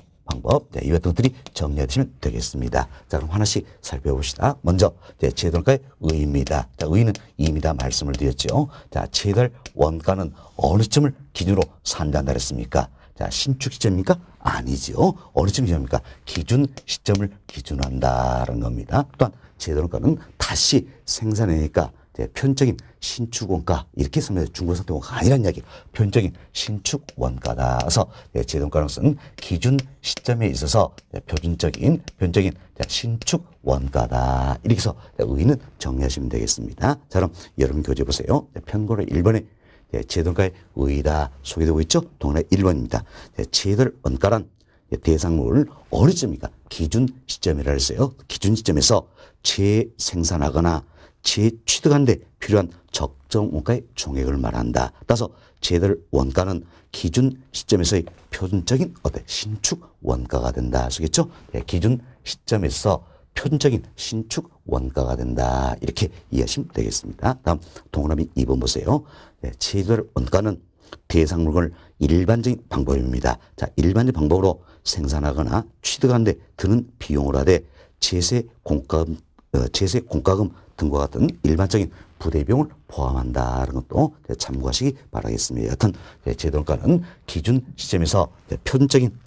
A: 이 같은 것들이 정리해 두시면 되겠습니다. 자, 그럼 하나씩 살펴봅시다. 먼저 제달 원가의 의의입니다. 자, 의의는 이미 다 말씀을 드렸죠. 자, 제달 원가는 어느 시점을 기준으로 산정한다 그랬습니까? 자, 신축 시점입니까? 아니죠. 어느 시점 기준입니까? 기준 시점을 기준한다는 겁니다. 또한 제달 원가는 다시 생산해니까 표준적인 신축 원가 이렇게 쓰면 중국어 상태 원가가 아니란 이야기예요. 표준적인 신축 원가다. 그래서 제동가능성은 기준 시점에 있어서 표준적인 신축 원가다. 이렇게 해서 의의는 정리하시면 되겠습니다. 자, 그럼 여러분 교재 보세요. 편고를 1번에 제동가의 의의다 소개되고 있죠. 동그라미 1번입니다. 제들 원가란 대상물 어느 시점입니까? 기준 시점이라 했어요. 기준 시점에서 재생산하거나 재취득하는 데 필요한 적정 원가의 총액을 말한다. 따라서 제들 원가는 기준 시점에서의 표준적인 신축 원가가 된다. 아시겠죠? 기준 시점에서 표준적인 신축 원가가 된다. 이렇게 이해하시면 되겠습니다. 다음 동그라미 2번 보세요. 제들 원가는 대상물을 일반적인 방법입니다. 자, 일반적인 방법으로 생산하거나 취득하는 데 드는 비용을 하되 제세 공과금 등과 같은 일반적인 부대비용을 포함한다는 것도 참고하시기 바라겠습니다. 여하튼 제도원가는 기준 시점에서 표준적인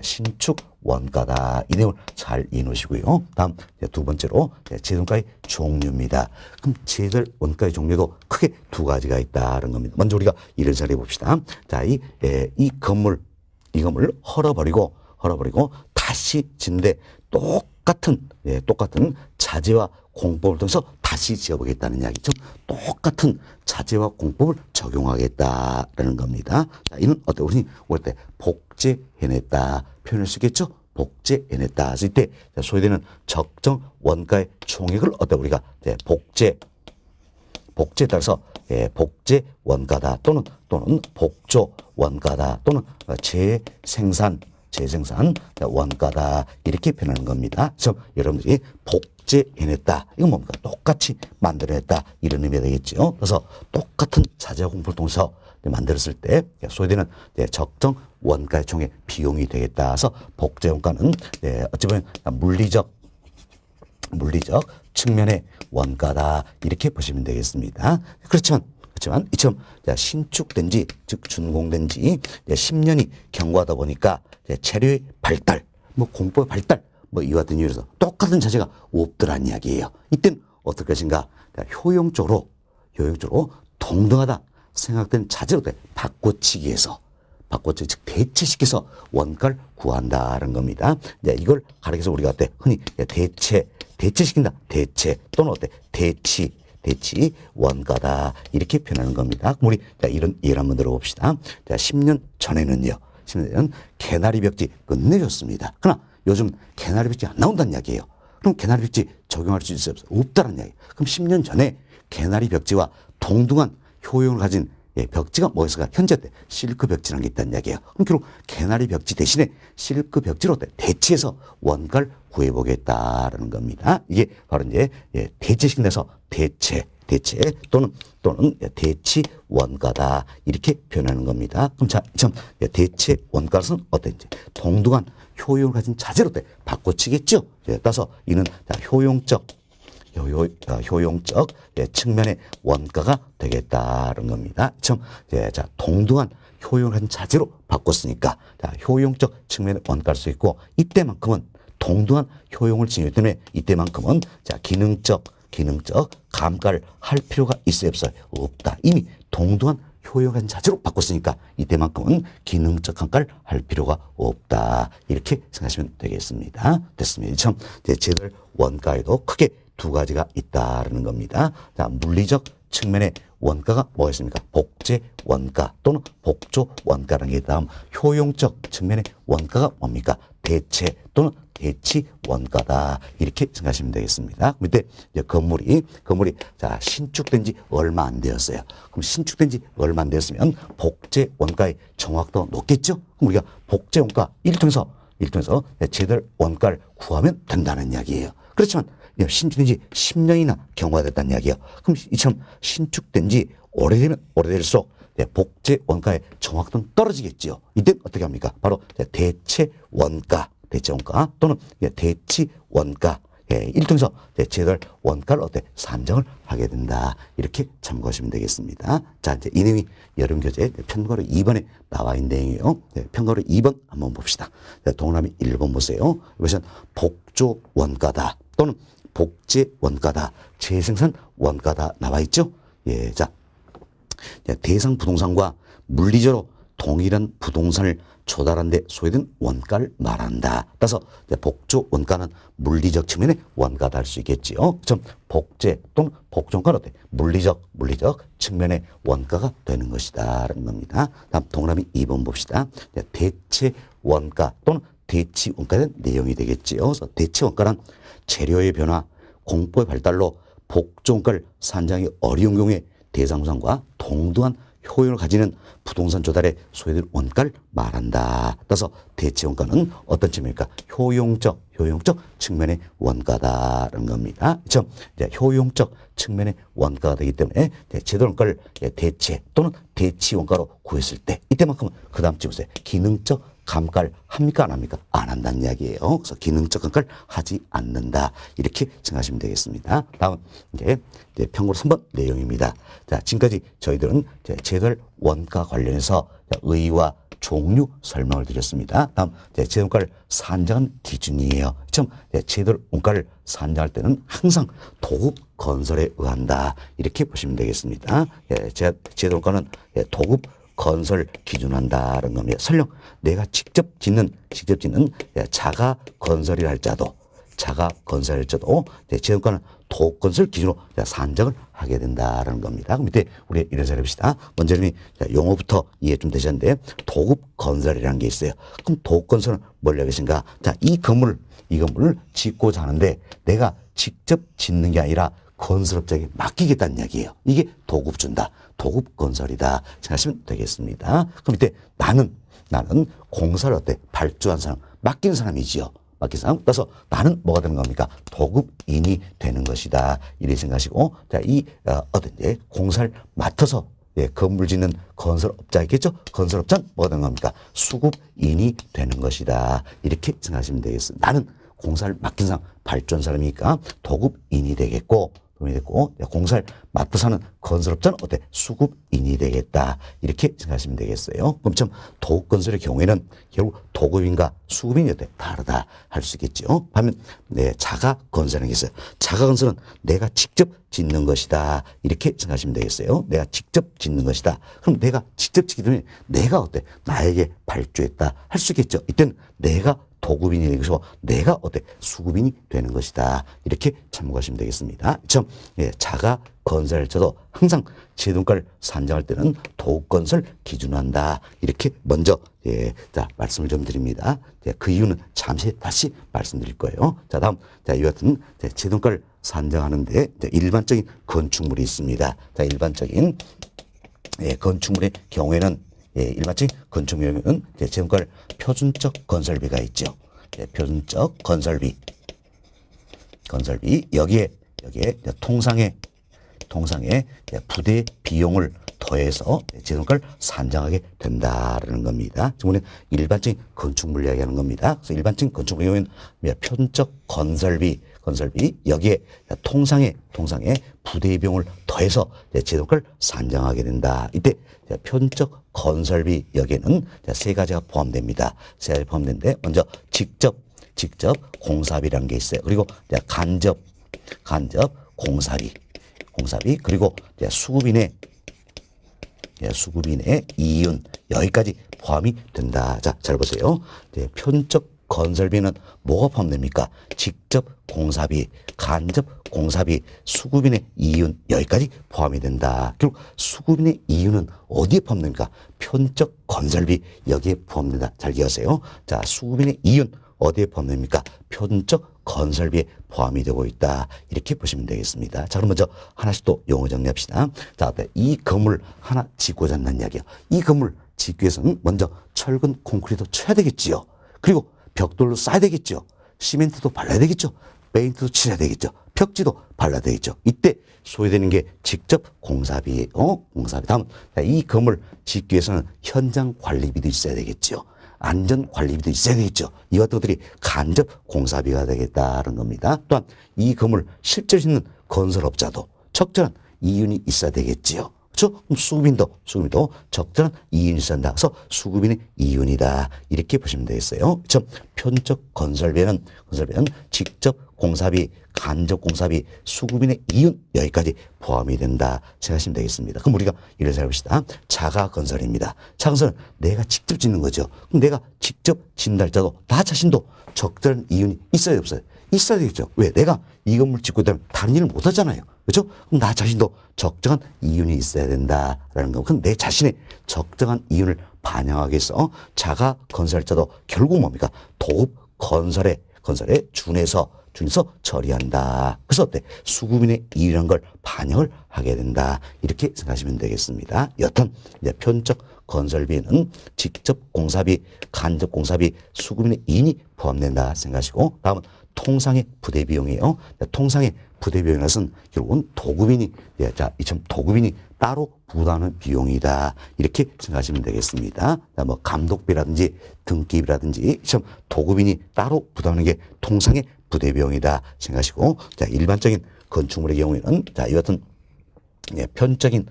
A: 신축 원가다. 이 내용을 잘 이해놓으시고요. 다음 두 번째로 제도원가의 종류입니다. 그럼 제들 원가의 종류도 크게 두 가지가 있다는 겁니다. 먼저 우리가 이를 잘 해봅시다. 자, 이 건물 헐어버리고 다시 짓는데 똑같은 자재와 공법을 통해서 다시 지어보겠다는 이야기죠. 똑같은 자재와 공법을 적용하겠다라는 겁니다. 자, 이는 우리 올 때 복제해냈다 표현할 수 있겠죠. 복제해냈다 했을 때 소요되는 적정 원가의 총액을 우리가 복제에 따라서 복제 원가다 또는 복조 원가다 또는 재생산 원가다 이렇게 표현하는 겁니다. 그래서 여러분들이 복제해냈다. 이건 뭡니까? 똑같이 만들어냈다. 이런 의미가 되겠죠. 그래서 똑같은 자재와 공법을 통해서 만들었을 때 소요되는 적정 원가의 총액 비용이 되겠다. 그래서 복제 원가는 어찌 보면 물리적 측면의 원가다. 이렇게 보시면 되겠습니다. 그렇지만 이처럼 신축된 지, 즉 준공된 지 10년이 경과하다 보니까 재료의 발달, 공법의 발달, 이와 같은 이유에서 똑같은 자재가 없더란 이야기예요. 이때는 어떨 것인가? 효용적으로 동등하다 생각된 자재로 바꿔치기해서 즉 대체시켜서 원가를 구한다는 겁니다. 이걸 가리켜서 우리가 흔히 대체시킨다. 대체 또는 대치 원가다. 이렇게 표현하는 겁니다. 그럼 우리 이런 예를 한번 들어봅시다. 10년 전에는요. 개나리 벽지 끝내줬습니다. 그러나 요즘 개나리 벽지 안 나온다는 이야기예요. 그럼 개나리 벽지 적용할 수 있어요? 없다는 이야기. 그럼 10년 전에 개나리 벽지와 동등한 효용을 가진 벽지가 뭐였을까? 현재 실크 벽지라는 게 있다는 이야기예요. 그럼 결국 개나리 벽지 대신에 실크 벽지로 대치해서 원가를 구해보겠다라는 겁니다. 이게 바로 이제 대체시킨다서 대체 또는 대치 원가다. 이렇게 표현하는 겁니다. 그럼 참 대체 원가는 어떤지 동등한 효용을 가진 자재로 바꿔치겠죠. 따라서 이는 효용적 측면의 원가가 되겠다는 겁니다. 동등한 효용을 가진 자재로 바꿨으니까 효용적 측면의 원가일 수 있고 이때만큼은 동등한 효용을 지니기 때문에 이때만큼은 기능적 감가를 할 필요가 있어요, 없어요? 없다. 이미 동등한 효용한 자재로 바꿨으니까 이때만큼은 기능적 감가를 할 필요가 없다. 이렇게 생각하시면 되겠습니다. 됐습니다. 참 제들 원가에도 크게 두 가지가 있다는 겁니다. 자, 물리적 측면의 원가가 뭐였습니까? 복제 원가 또는 복조 원가라는 게 다음 효용적 측면의 원가가 뭡니까? 대체 또는 대치 원가다. 이렇게 생각하시면 되겠습니다. 밑에 건물이 신축된 지 얼마 안 되었어요. 그럼 신축된 지 얼마 안 되었으면 복제 원가의 정확도가 높겠죠? 그럼 우리가 복제 원가 1통해서 제들 원가를 구하면 된다는 이야기예요. 그렇지만 신축된 지 10년이나 경과됐다는 이야기예요. 그럼 이처럼 신축된 지 오래될수록 복제 원가의 정확도는 떨어지겠죠. 이때 어떻게 합니까? 바로 대체 원가 또는 대치 원가 일통해서 제들 원가를 산정을 하게 된다. 이렇게 참고하시면 되겠습니다. 자, 이제 이 내용이 여름 교재 편가루 2번에 나와 있는 내용이에요. 편가루 2번 한번 봅시다. 동그라미 1번 보세요. 이것은 복조 원가다 또는 복제 원가다, 재생산 원가다 나와 있죠. 예, 자, 대상 부동산과 물리적으로 동일한 부동산을 조달한 데 소요된 원가를 말한다. 따라서 복조 원가는 물리적 측면의 원가다 할 수 있겠지요. 좀 복제 또는 복조 원가는 어때? 물리적 측면의 원가가 되는 것이다 라는 겁니다. 다음 동그라미 2번 봅시다. 대체 원가 또는 대치 원가에 대한 내용이 되겠지요. 그래서 대체 원가는 재료의 변화, 공법의 발달로 복조 원가를 산정하기 어려운 경우에 대상 부동산과 동등한 효용을 가지는 부동산 조달에 소요된 원가를 말한다. 따라서 대체 원가는 어떤 측면입니까? 효용적 측면의 원가다라는 겁니다. 그렇죠? 효용적 측면의 원가가 되기 때문에 제도 원가를 대체 또는 대치 원가로 구했을 때 이때만큼은 그 다음 찍으세요. 기능적 감가를 합니까 안 합니까? 안 한다는 이야기예요. 그래서 기능적 감가를 하지 않는다. 이렇게 생각하시면 되겠습니다. 다음 이제 평고로 3번 내용입니다. 자, 지금까지 저희들은 제도를 원가 관련해서 의의와 종류 설명을 드렸습니다. 다음 제도원가를 산정한 기준이에요. 처음 제도원가를 산정할 때는 항상 도급 건설에 의한다. 이렇게 보시면 되겠습니다. 제도원가는 도급 건설 기준한다는 겁니다. 설령 내가 직접 짓는 자가 건설이라 할지라도 제도원가는 도급건설 기준으로 산정을 하게 된다라는 겁니다. 그럼 밑에 우리 이런 잘 해봅시다. 먼저 용어부터 이해 좀 되셨는데 도급건설이라는 게 있어요. 그럼 도급건설은 뭘 얘기하신가? 자, 이 건물을 짓고자 하는데 내가 직접 짓는 게 아니라 건설업자에게 맡기겠다는 이야기예요. 이게 도급준다. 도급건설이다. 생각하시면 되겠습니다. 그럼 이때 나는 공사를 발주한 사람, 맡긴 사람이지요. 맡긴 사람. 따라서 나는 뭐가 되는 겁니까? 도급인이 되는 것이다. 이렇게 생각하시고, 자, 공사를 맡아서 건물 짓는 건설업자 있겠죠? 건설업자는 뭐가 되는 겁니까? 수급인이 되는 것이다. 이렇게 생각하시면 되겠습니다. 나는 공사를 맡긴 사람, 발주한 사람이니까 도급인이 되겠고, 공사를 맡아서 하는 건설업자는 수급인이 되겠다. 이렇게 생각하시면 되겠어요. 그럼 참 도급건설의 경우에는 결국 도급인과 수급인이 다르다 할 수 있겠죠. 반면 자가건설이라는 게 있어요. 자가건설은 내가 직접 짓는 것이다. 이렇게 생각하시면 되겠어요. 내가 직접 짓는 것이다. 그럼 내가 직접 짓기 때문에 내가 나에게 발주했다 할 수 있겠죠. 이때는 내가 도급인이 되고 내가 수급인이 되는 것이다. 이렇게 참고하시면 되겠습니다. 자가 건설자도 항상 제도원가를 산정할 때는 도급건설 기준한다. 이렇게 먼저 말씀을 좀 드립니다. 그 이유는 잠시 다시 말씀드릴 거예요. 자, 다음 이와 같은 제도원가를 산정하는데 일반적인 건축물이 있습니다. 자, 일반적인 건축물의 경우에는 일반적인 건축물은 제도원가를 표준적 건설비가 있죠. 표준적 건설비 여기에 통상의 부대 비용을 더해서 제도원가를 산정하게 된다라는 겁니다. 지금 우리는 일반적인 건축물 이야기하는 겁니다. 그래서 일반적인 건축물의 경우에는 표준적 건설비 여기에 통상의 부대 비용을 더해서 제도원가를 산정하게 된다. 이때 표준적 건설비 여기에는 세 가지가 포함됩니다. 세 가지 포함되는데 먼저 직접 공사비라는 게 있어요. 그리고 간접 공사비 그리고 수급인의 이윤 여기까지 포함이 된다. 자, 잘 보세요. 표준적 건설비는 뭐가 포함됩니까? 직접 공사비, 간접 공사비, 수급인의 이윤 여기까지 포함이 된다. 결국 수급인의 이윤은 어디에 포함됩니까? 표준적 건설비 여기에 포함된다. 잘 기억하세요. 자, 수급인의 이윤 어디에 포함됩니까? 표준적 건설비에 포함이 되고 있다. 이렇게 보시면 되겠습니다. 자, 그럼 먼저 하나씩 또 용어 정리합시다. 자, 이 건물 하나 짓고자 한다는 이야기예요. 이 건물 짓기 위해서는 먼저 철근 콘크리트 쳐야 되겠지요. 그리고 벽돌로 쌓아야 되겠죠. 시멘트도 발라야 되겠죠. 페인트도 칠해야 되겠죠. 벽지도 발라야 되겠죠. 이때 소요되는 게 직접 공사비예요. 공사비. 다음, 이 건물 짓기 위해서는 현장 관리비도 있어야 되겠죠. 안전 관리비도 있어야 되겠죠. 이와 같은 것들이 간접 공사비가 되겠다는 겁니다. 또한 이 건물 실제로 짓는 건설업자도 적절한 이윤이 있어야 되겠지요. 그렇죠? 그럼 수급인도 적절한 이윤이 있어야 한다. 그래서 수급인의 이윤이다. 이렇게 보시면 되겠어요. 그렇죠? 표준적 건설비는 직접 공사비, 간접 공사비, 수급인의 이윤 여기까지 포함이 된다 생각하시면 되겠습니다. 그럼 우리가 이를 살펴봅시다. 자가 건설입니다. 자가 건설은 내가 직접 짓는 거죠. 그럼 내가 직접 짓는다 할지라도 나 자신도 적절한 이윤이 있어야 없어요? 있어야 되겠죠. 왜? 내가 이 건물 짓고 있다면 다른 일을 못 하잖아요. 그렇죠? 그럼 나 자신도 적정한 이윤이 있어야 된다라는 거. 그럼 내 자신의 적정한 이윤을 반영하기 위해서 자가 건설자도 결국 뭡니까? 도읍 건설에 준해서 처리한다. 그래서 어때? 수급인의 이윤이라는 걸 반영을 하게 된다. 이렇게 생각하시면 되겠습니다. 여튼 이제 편적 건설비에는 직접 공사비, 간접 공사비, 수급인의 이윤이 포함된다 생각하시고, 다음은 통상의 부대 비용이에요. 통상의 부대 비용이라는 것은 결국은 도급인이 도급인이 따로 부담하는 비용이다. 이렇게 생각하시면 되겠습니다. 뭐 감독비라든지 등기비라든지 도급인이 따로 부담하는 게 통상의 부대 비용이다 생각하시고, 자, 일반적인 건축물의 경우에는 자, 이 같은 편적인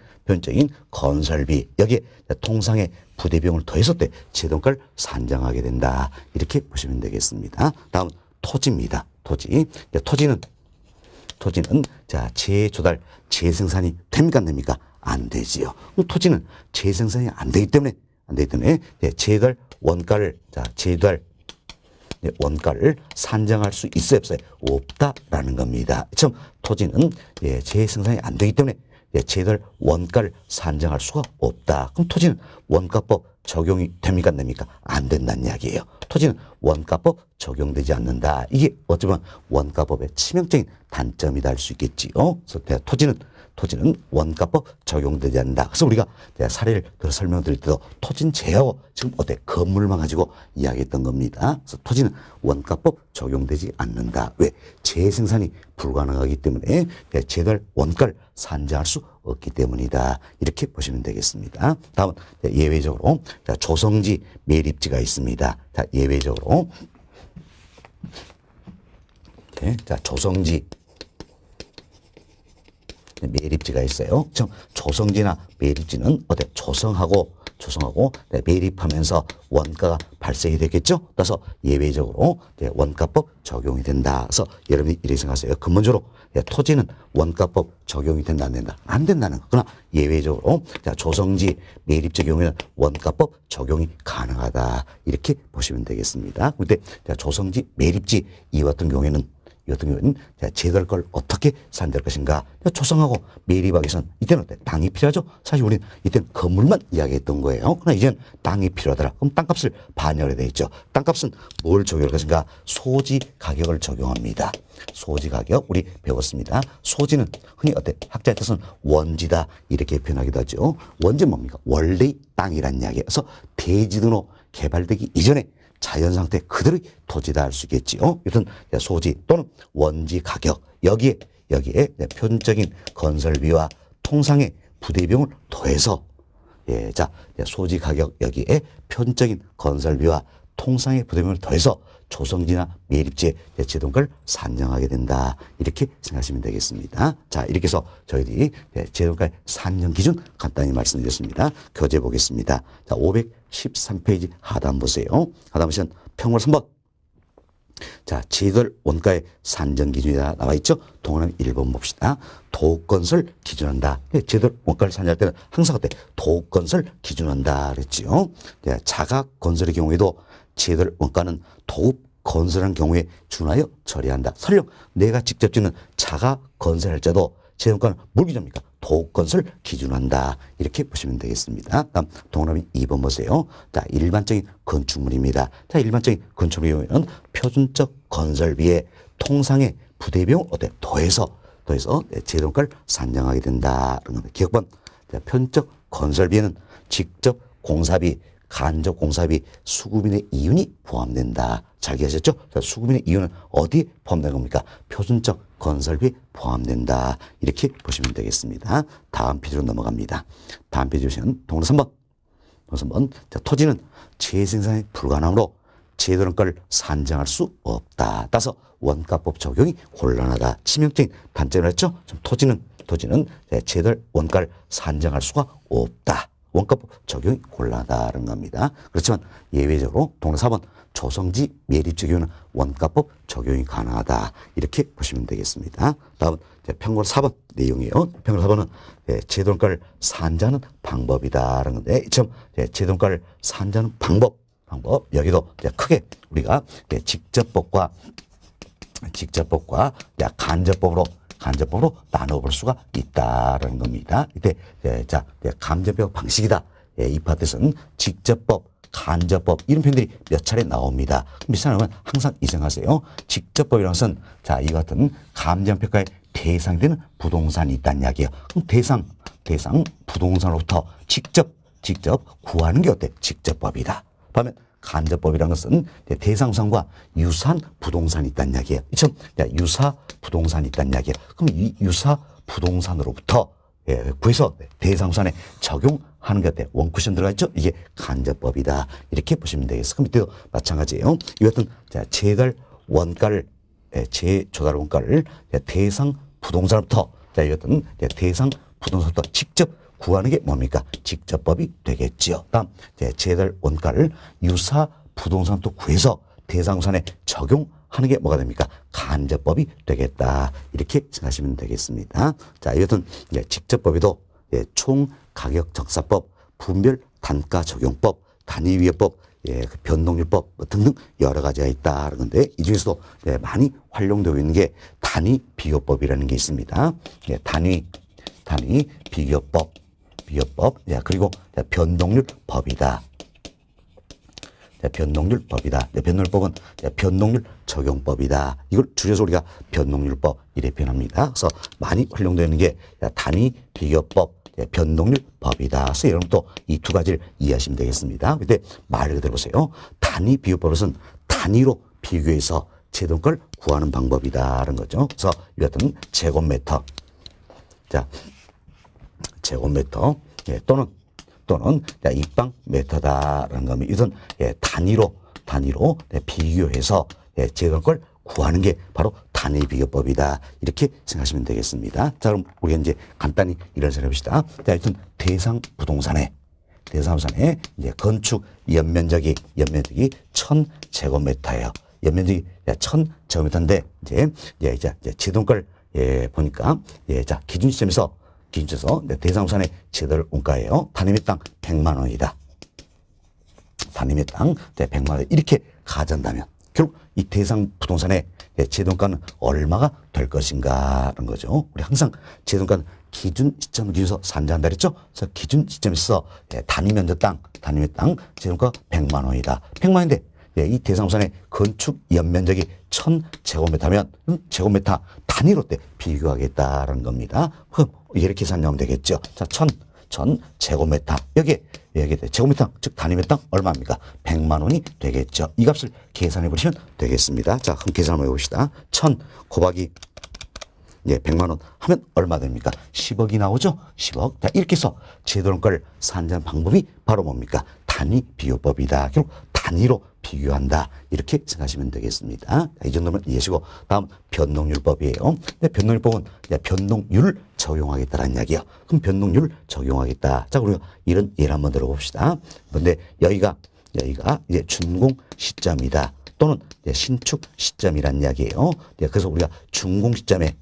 A: 건설비 여기에 통상의 부대 비용을 더해서 때 재정가를 산정하게 된다. 이렇게 보시면 되겠습니다. 다음 토지입니다. 토지는 자, 재조달, 재생산이 됩니까 안 됩니까? 안 되지요. 토지는 재생산이 안 되기 때문에 재조달 원가를 산정할 수 있어요 없어요? 없다라는 겁니다. 참 토지는 재생산이 안 되기 때문에 재조달 원가를 산정할 수가 없다. 그럼 토지는 원가법 적용이 됩니까 안 됩니까? 안 된다는 이야기예요. 토지는 원가법 적용되지 않는다. 이게 어쩌면 원가법의 치명적인 단점이다 할 수 있겠지요. 그래서 토지는 원가법 적용되지 않는다. 그래서 우리가 사례를 들어 설명드릴 때도 토지는 제하고 지금 건물만 가지고 이야기했던 겁니다. 그래서 토지는 원가법 적용되지 않는다. 왜? 재생산이 불가능하기 때문에 재달 원가를 산정할 수 없기 때문이다. 이렇게 보시면 되겠습니다. 다음은 예외적으로 조성지 매립지가 있습니다. 자, 예외적으로 조성지 매립지가 있어요. 조성지나 매립지는 조성하고 매립하면서 원가가 발생이 되겠죠. 따라서 예외적으로 원가법 적용이 된다. 그래서 여러분이 이렇게 생각하세요. 근본적으로 토지는 원가법 적용이 된다 안 된다? 안 된다는 거. 그러나 예외적으로 조성지 매립지 경우에는 원가법 적용이 가능하다. 이렇게 보시면 되겠습니다. 그런데 조성지 매립지 이 같은 경우에는 재달 걸 어떻게 산정할 것인가. 조성하고 매립하기 위해서는 이때는 땅이 필요하죠. 사실 우리는 이때는 건물만 이야기했던 거예요. 그러나 이제는 땅이 필요하더라. 그럼 땅값을 반영을 해야 되겠죠. 땅값은 뭘 적용할 것인가? 소지 가격을 적용합니다. 소지 가격 우리 배웠습니다. 소지는 흔히 학자의 뜻은 원지다 이렇게 표현하기도 하죠. 원지는 뭡니까? 원래의 땅이란 이야기예요. 그래서 대지등으로 개발되기 이전에 자연 상태 그대로의 토지다 할 수 있겠지요. 여튼 소지 또는 원지 가격 여기에 표준적인 건설비와 통상의 부대 비용을 더해서 소지 가격 여기에 표준적인 건설비와 통상의 부대 비용을 더해서 조성지나 매립지의 재정가를 산정하게 된다. 이렇게 생각하시면 되겠습니다. 자, 이렇게 해서 저희들이 재정가의 산정 기준 간단히 말씀드렸습니다. 교재 보겠습니다. 자, 513페이지 하단 보세요. 하단 보시면 평월 3번. 자, 재조달 원가의 산정 기준이 나와 있죠. 동그라미 1번 봅시다. 도건설 기준한다. 재조달 원가를 산정할 때는 항상 도건설 기준한다 그랬지요. 자각 건설의 경우에도 재조달 원가는 도읍 건설한 경우에 준하여 처리한다. 설령 내가 직접 짓는 자가 건설할자도 재원가는 뭘 기준합니까? 도읍 건설 기준한다. 이렇게 보시면 되겠습니다. 다음 동그라미 2번 보세요. 자, 일반적인 건축물입니다. 자, 일반적인 건축물의 경우에는 표준적 건설비에 통상의 부대 비용을 더해서 재원가를 산정하게 된다. 기억번 편적 건설비에는 직접 공사비, 간접 공사비, 수급인의 이윤이 포함된다. 잘 기억하셨죠? 수급인의 이윤은 어디에 포함된 겁니까? 표준적 건설비에 포함된다. 이렇게 보시면 되겠습니다. 다음 페이지로 넘어갑니다. 다음 페이지 보시면 동그라미 3번. 자, 토지는 재생산이 불가능하므로 재도량가를 산정할 수 없다. 따라서 원가법 적용이 곤란하다. 치명적인 단점을 했죠? 토지는 재도량 원가를 산정할 수가 없다. 원가법 적용이 곤란하다는 겁니다. 그렇지만 예외적으로 동료 4번 조성지 매립지 경우는 원가법 적용이 가능하다. 이렇게 보시면 되겠습니다. 다음 평균 4번 내용이에요. 평균 4번은 제도원가를 산정하는 방법이다라는 건데 이처럼 제도원가를 산정하는 방법 여기도 크게 우리가 직접법과 간접법으로 나눠볼 수가 있다라는 겁니다. 이때 간접법 방식이다. 이 파트에서는 직접법, 간접법 이런 표현들이 몇 차례 나옵니다. 몇 차례 나오면 항상 이생하세요. 직접법이라는 것은 이 같은 감정평가의 대상이 되는 부동산이 있다는 이야기예요. 그럼 대상 부동산으로부터 직접 구하는 게 어때? 직접법이다. 반면 간접법이라는 것은 대상상과 유사한 부동산이 있다는 이야기예요. 이처럼 유사 부동산이 있다는 이야기예요. 그럼 이 유사 부동산으로부터 구해서 대상산에 적용하는 게 어때? 원쿠션 들어가 있죠? 이게 간접법이다. 이렇게 보시면 되겠습니다. 그럼 이때도 마찬가지예요. 이 같은 재조달 원가를 대상 부동산부터 이 같은 대상 부동산부터 직접 구하는 게 뭡니까? 직접법이 되겠지요. 다음 재조달 원가를 유사 부동산부터 구해서 대상산에 적용하는 게 뭐가 됩니까? 간접법이 되겠다. 이렇게 생각하시면 되겠습니다. 자, 이것은 직접법에도 총가격정사법, 분별 단가 적용법, 단위위협법, 변동률법 등등 여러 가지가 있다는 건데 이 중에서도 많이 활용되고 있는 게 단위비교법이라는 게 있습니다. 단위 비교법, 그리고 변동률법이다. 변동률법이다. 변동률법은 변동률 적용법이다. 이걸 줄여서 우리가 변동률법 이렇게 표현합니다. 그래서 많이 활용되는 게 단위 비교법, 변동률법이다. 그래서 여러분 또 이 두 가지를 이해하시면 되겠습니다. 근데 말을 들어보세요. 단위 비교법은 단위로 비교해서 제동가를 구하는 방법이다라는 거죠. 그래서 이 같은 제곱미터, 제곱미터 또는 입방미터다라는 겁니다. 이것은 단위로 비교해서 제동가를 구하는 게 바로 단위비교법이다. 이렇게 생각하시면 되겠습니다. 자, 그럼 우리가 이제 간단히 이런 생각해 봅시다. 자, 하여튼 대상 부동산에 이제 건축 연면적이 1000제곱미터예요. 연면적이 1000제곱미터인데 이제 제동가를 보니까 자, 기준 시점에서 대상부산의 제도를 원가예요. 단위미터 100만 원이다. 단위미터 100만 원 이렇게 가져간다면 결국 이 대상 부동산의 제동가는 얼마가 될 것인가라는 거죠. 우리 항상 제동가는 기준 시점을 기준해서 산정한다 그랬죠. 그래서 기준 시점에서 단위면적 단위미터 제동가 100만 원이다. 100만 원인데 이 대상부산의 건축 연면적이 1000제곱미터면 제곱미터 단위로 비교하겠다라는 겁니다. 그럼 이렇게 산정하면 되겠죠. 자, 1000제곱미터 여기에 제곱미터 즉 단위미터 얼마입니까? 100만 원이 되겠죠. 이 값을 계산해 보시면 되겠습니다. 자, 그럼 계산 한번 해봅시다. 1000 곱하기 100만 원 하면 얼마 됩니까? 10억이 나오죠? 10억. 자, 이렇게 해서 제도원가를 산정하는 방법이 바로 뭡니까? 단위 비교법이다. 결국 단위로 비교한다. 이렇게 생각하시면 되겠습니다. 자, 이 정도면 이해하시고 다음 변동률법이에요. 근데 변동률법은 변동률을 적용하겠다라는 이야기예요. 그럼 변동률을 적용하겠다. 자, 우리가 이런 예를 한번 들어봅시다. 그런데 여기가 이제 준공 시점이다. 또는 신축 시점이라는 이야기예요. 그래서 우리가 준공 시점에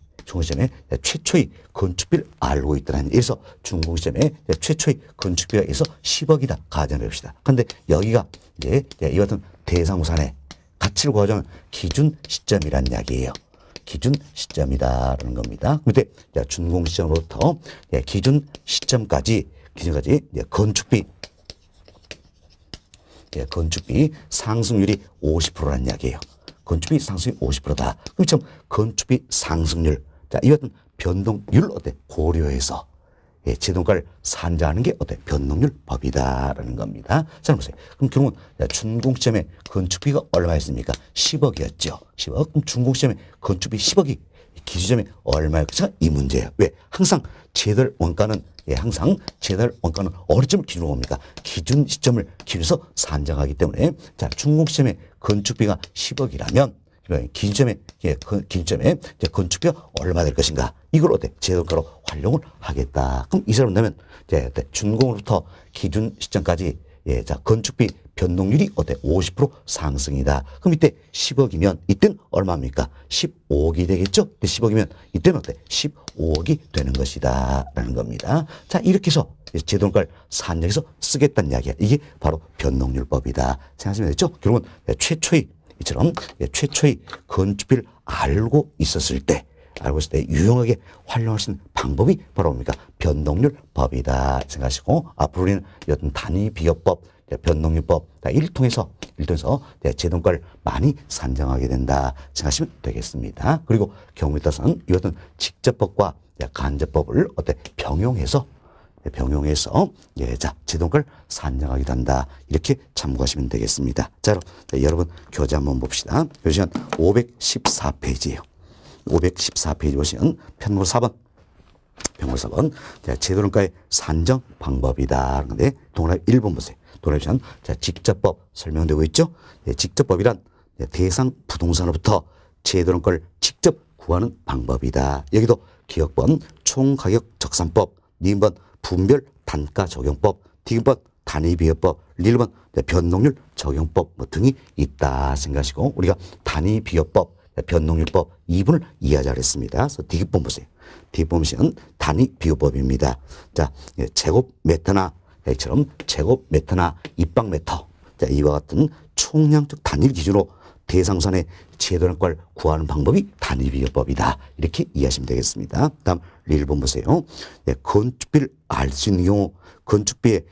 A: 최초의 건축비를 알고 있다는 그래서 준공 시점에 최초의 건축비가 있어 10억이다 가정해 봅시다. 그런데 여기가 이제 이 같은 대상부산의 가치를 구하자면 기준 시점이라는 이야기예요. 기준 시점이다라는 겁니다. 그때 준공 시점으로부터 기준 시점까지 건축비 상승률이 50%라는 이야기예요. 건축비 상승률이 50%다. 그럼 참 건축비 상승률 이 같은 변동률 고려해서 제동가를 산정하는 게 변동률법이다라는 겁니다. 자, 보세요. 그럼 결국은 준공 시점에 건축비가 얼마였습니까? 10억이었죠. 10억. 그럼 준공 시점에 건축비 10억이 기준점에 얼마였을까? 이 문제예요. 왜? 항상 제달 원가는 어느 점을 기준으로 봅니까? 기준 시점을 기준해서 산정하기 때문에 자, 준공 시점에 건축비가 10억이라면 그러니까 기준점에 기준점에 이제 건축비 얼마 될 것인가 이걸 어때 재정가로 활용을 하겠다. 그럼 이 사람 되면 이제 준공으로부터 기준 시점까지 자 건축비 변동률이 어때 50% 상승이다. 그럼 이때 10억이면 이때는 얼마입니까? 15억이 되겠죠? 10억이면 이때는 어때 15억이 되는 것이다라는 겁니다. 자 이렇게 해서 재정가를 산정해서 쓰겠다는 이야기야. 이게 바로 변동률법이다. 생각하시면 되죠? 결국은 최초의 이처럼 최초의 건축비를 알고 있을 때 유용하게 활용할 수 있는 방법이 바로 뭡니까? 변동률법이다 생각하시고 앞으로는 어떤 단위비교법, 변동률법 이를 통해서 재정가를 많이 산정하게 된다 생각하시면 되겠습니다. 그리고 경우에 따라서는 이것은 직접법과 간접법을 병용해서 자 재정가를 산정하기도 한다. 이렇게 참고하시면 되겠습니다. 자, 여러분 교재 한번 봅시다. 교재 514페이지예요. 514페이지 보시면 편물 4번. 재정가의 산정 방법이다. 그런데 동그라미 1번 보세요. 동그라미 자 직접법 설명되고 있죠. 직접법이란 대상 부동산으로부터 재정가를 직접 구하는 방법이다. 여기도 기억번 총가격 적산법, 니은번 분별 단가 적용법, 디귿번 단위비교법, 리을번 변동률 적용법 등이 있다 생각하시고 우리가 단위비교법, 변동률법 2분을 이해하자 그랬습니다. 그래서 디귿번 보세요. 디귿번 보시면 단위비교법입니다. 자 제곱미터나 이처럼 제곱미터나 입방미터 자 이와 같은 총량적 단위를 기준으로 대상산의 재정가를 구하는 방법이 단위비교법이다. 이렇게 이해하시면 되겠습니다. 다음 1번 보세요. 건축비를 알 수 있는 경우 건축비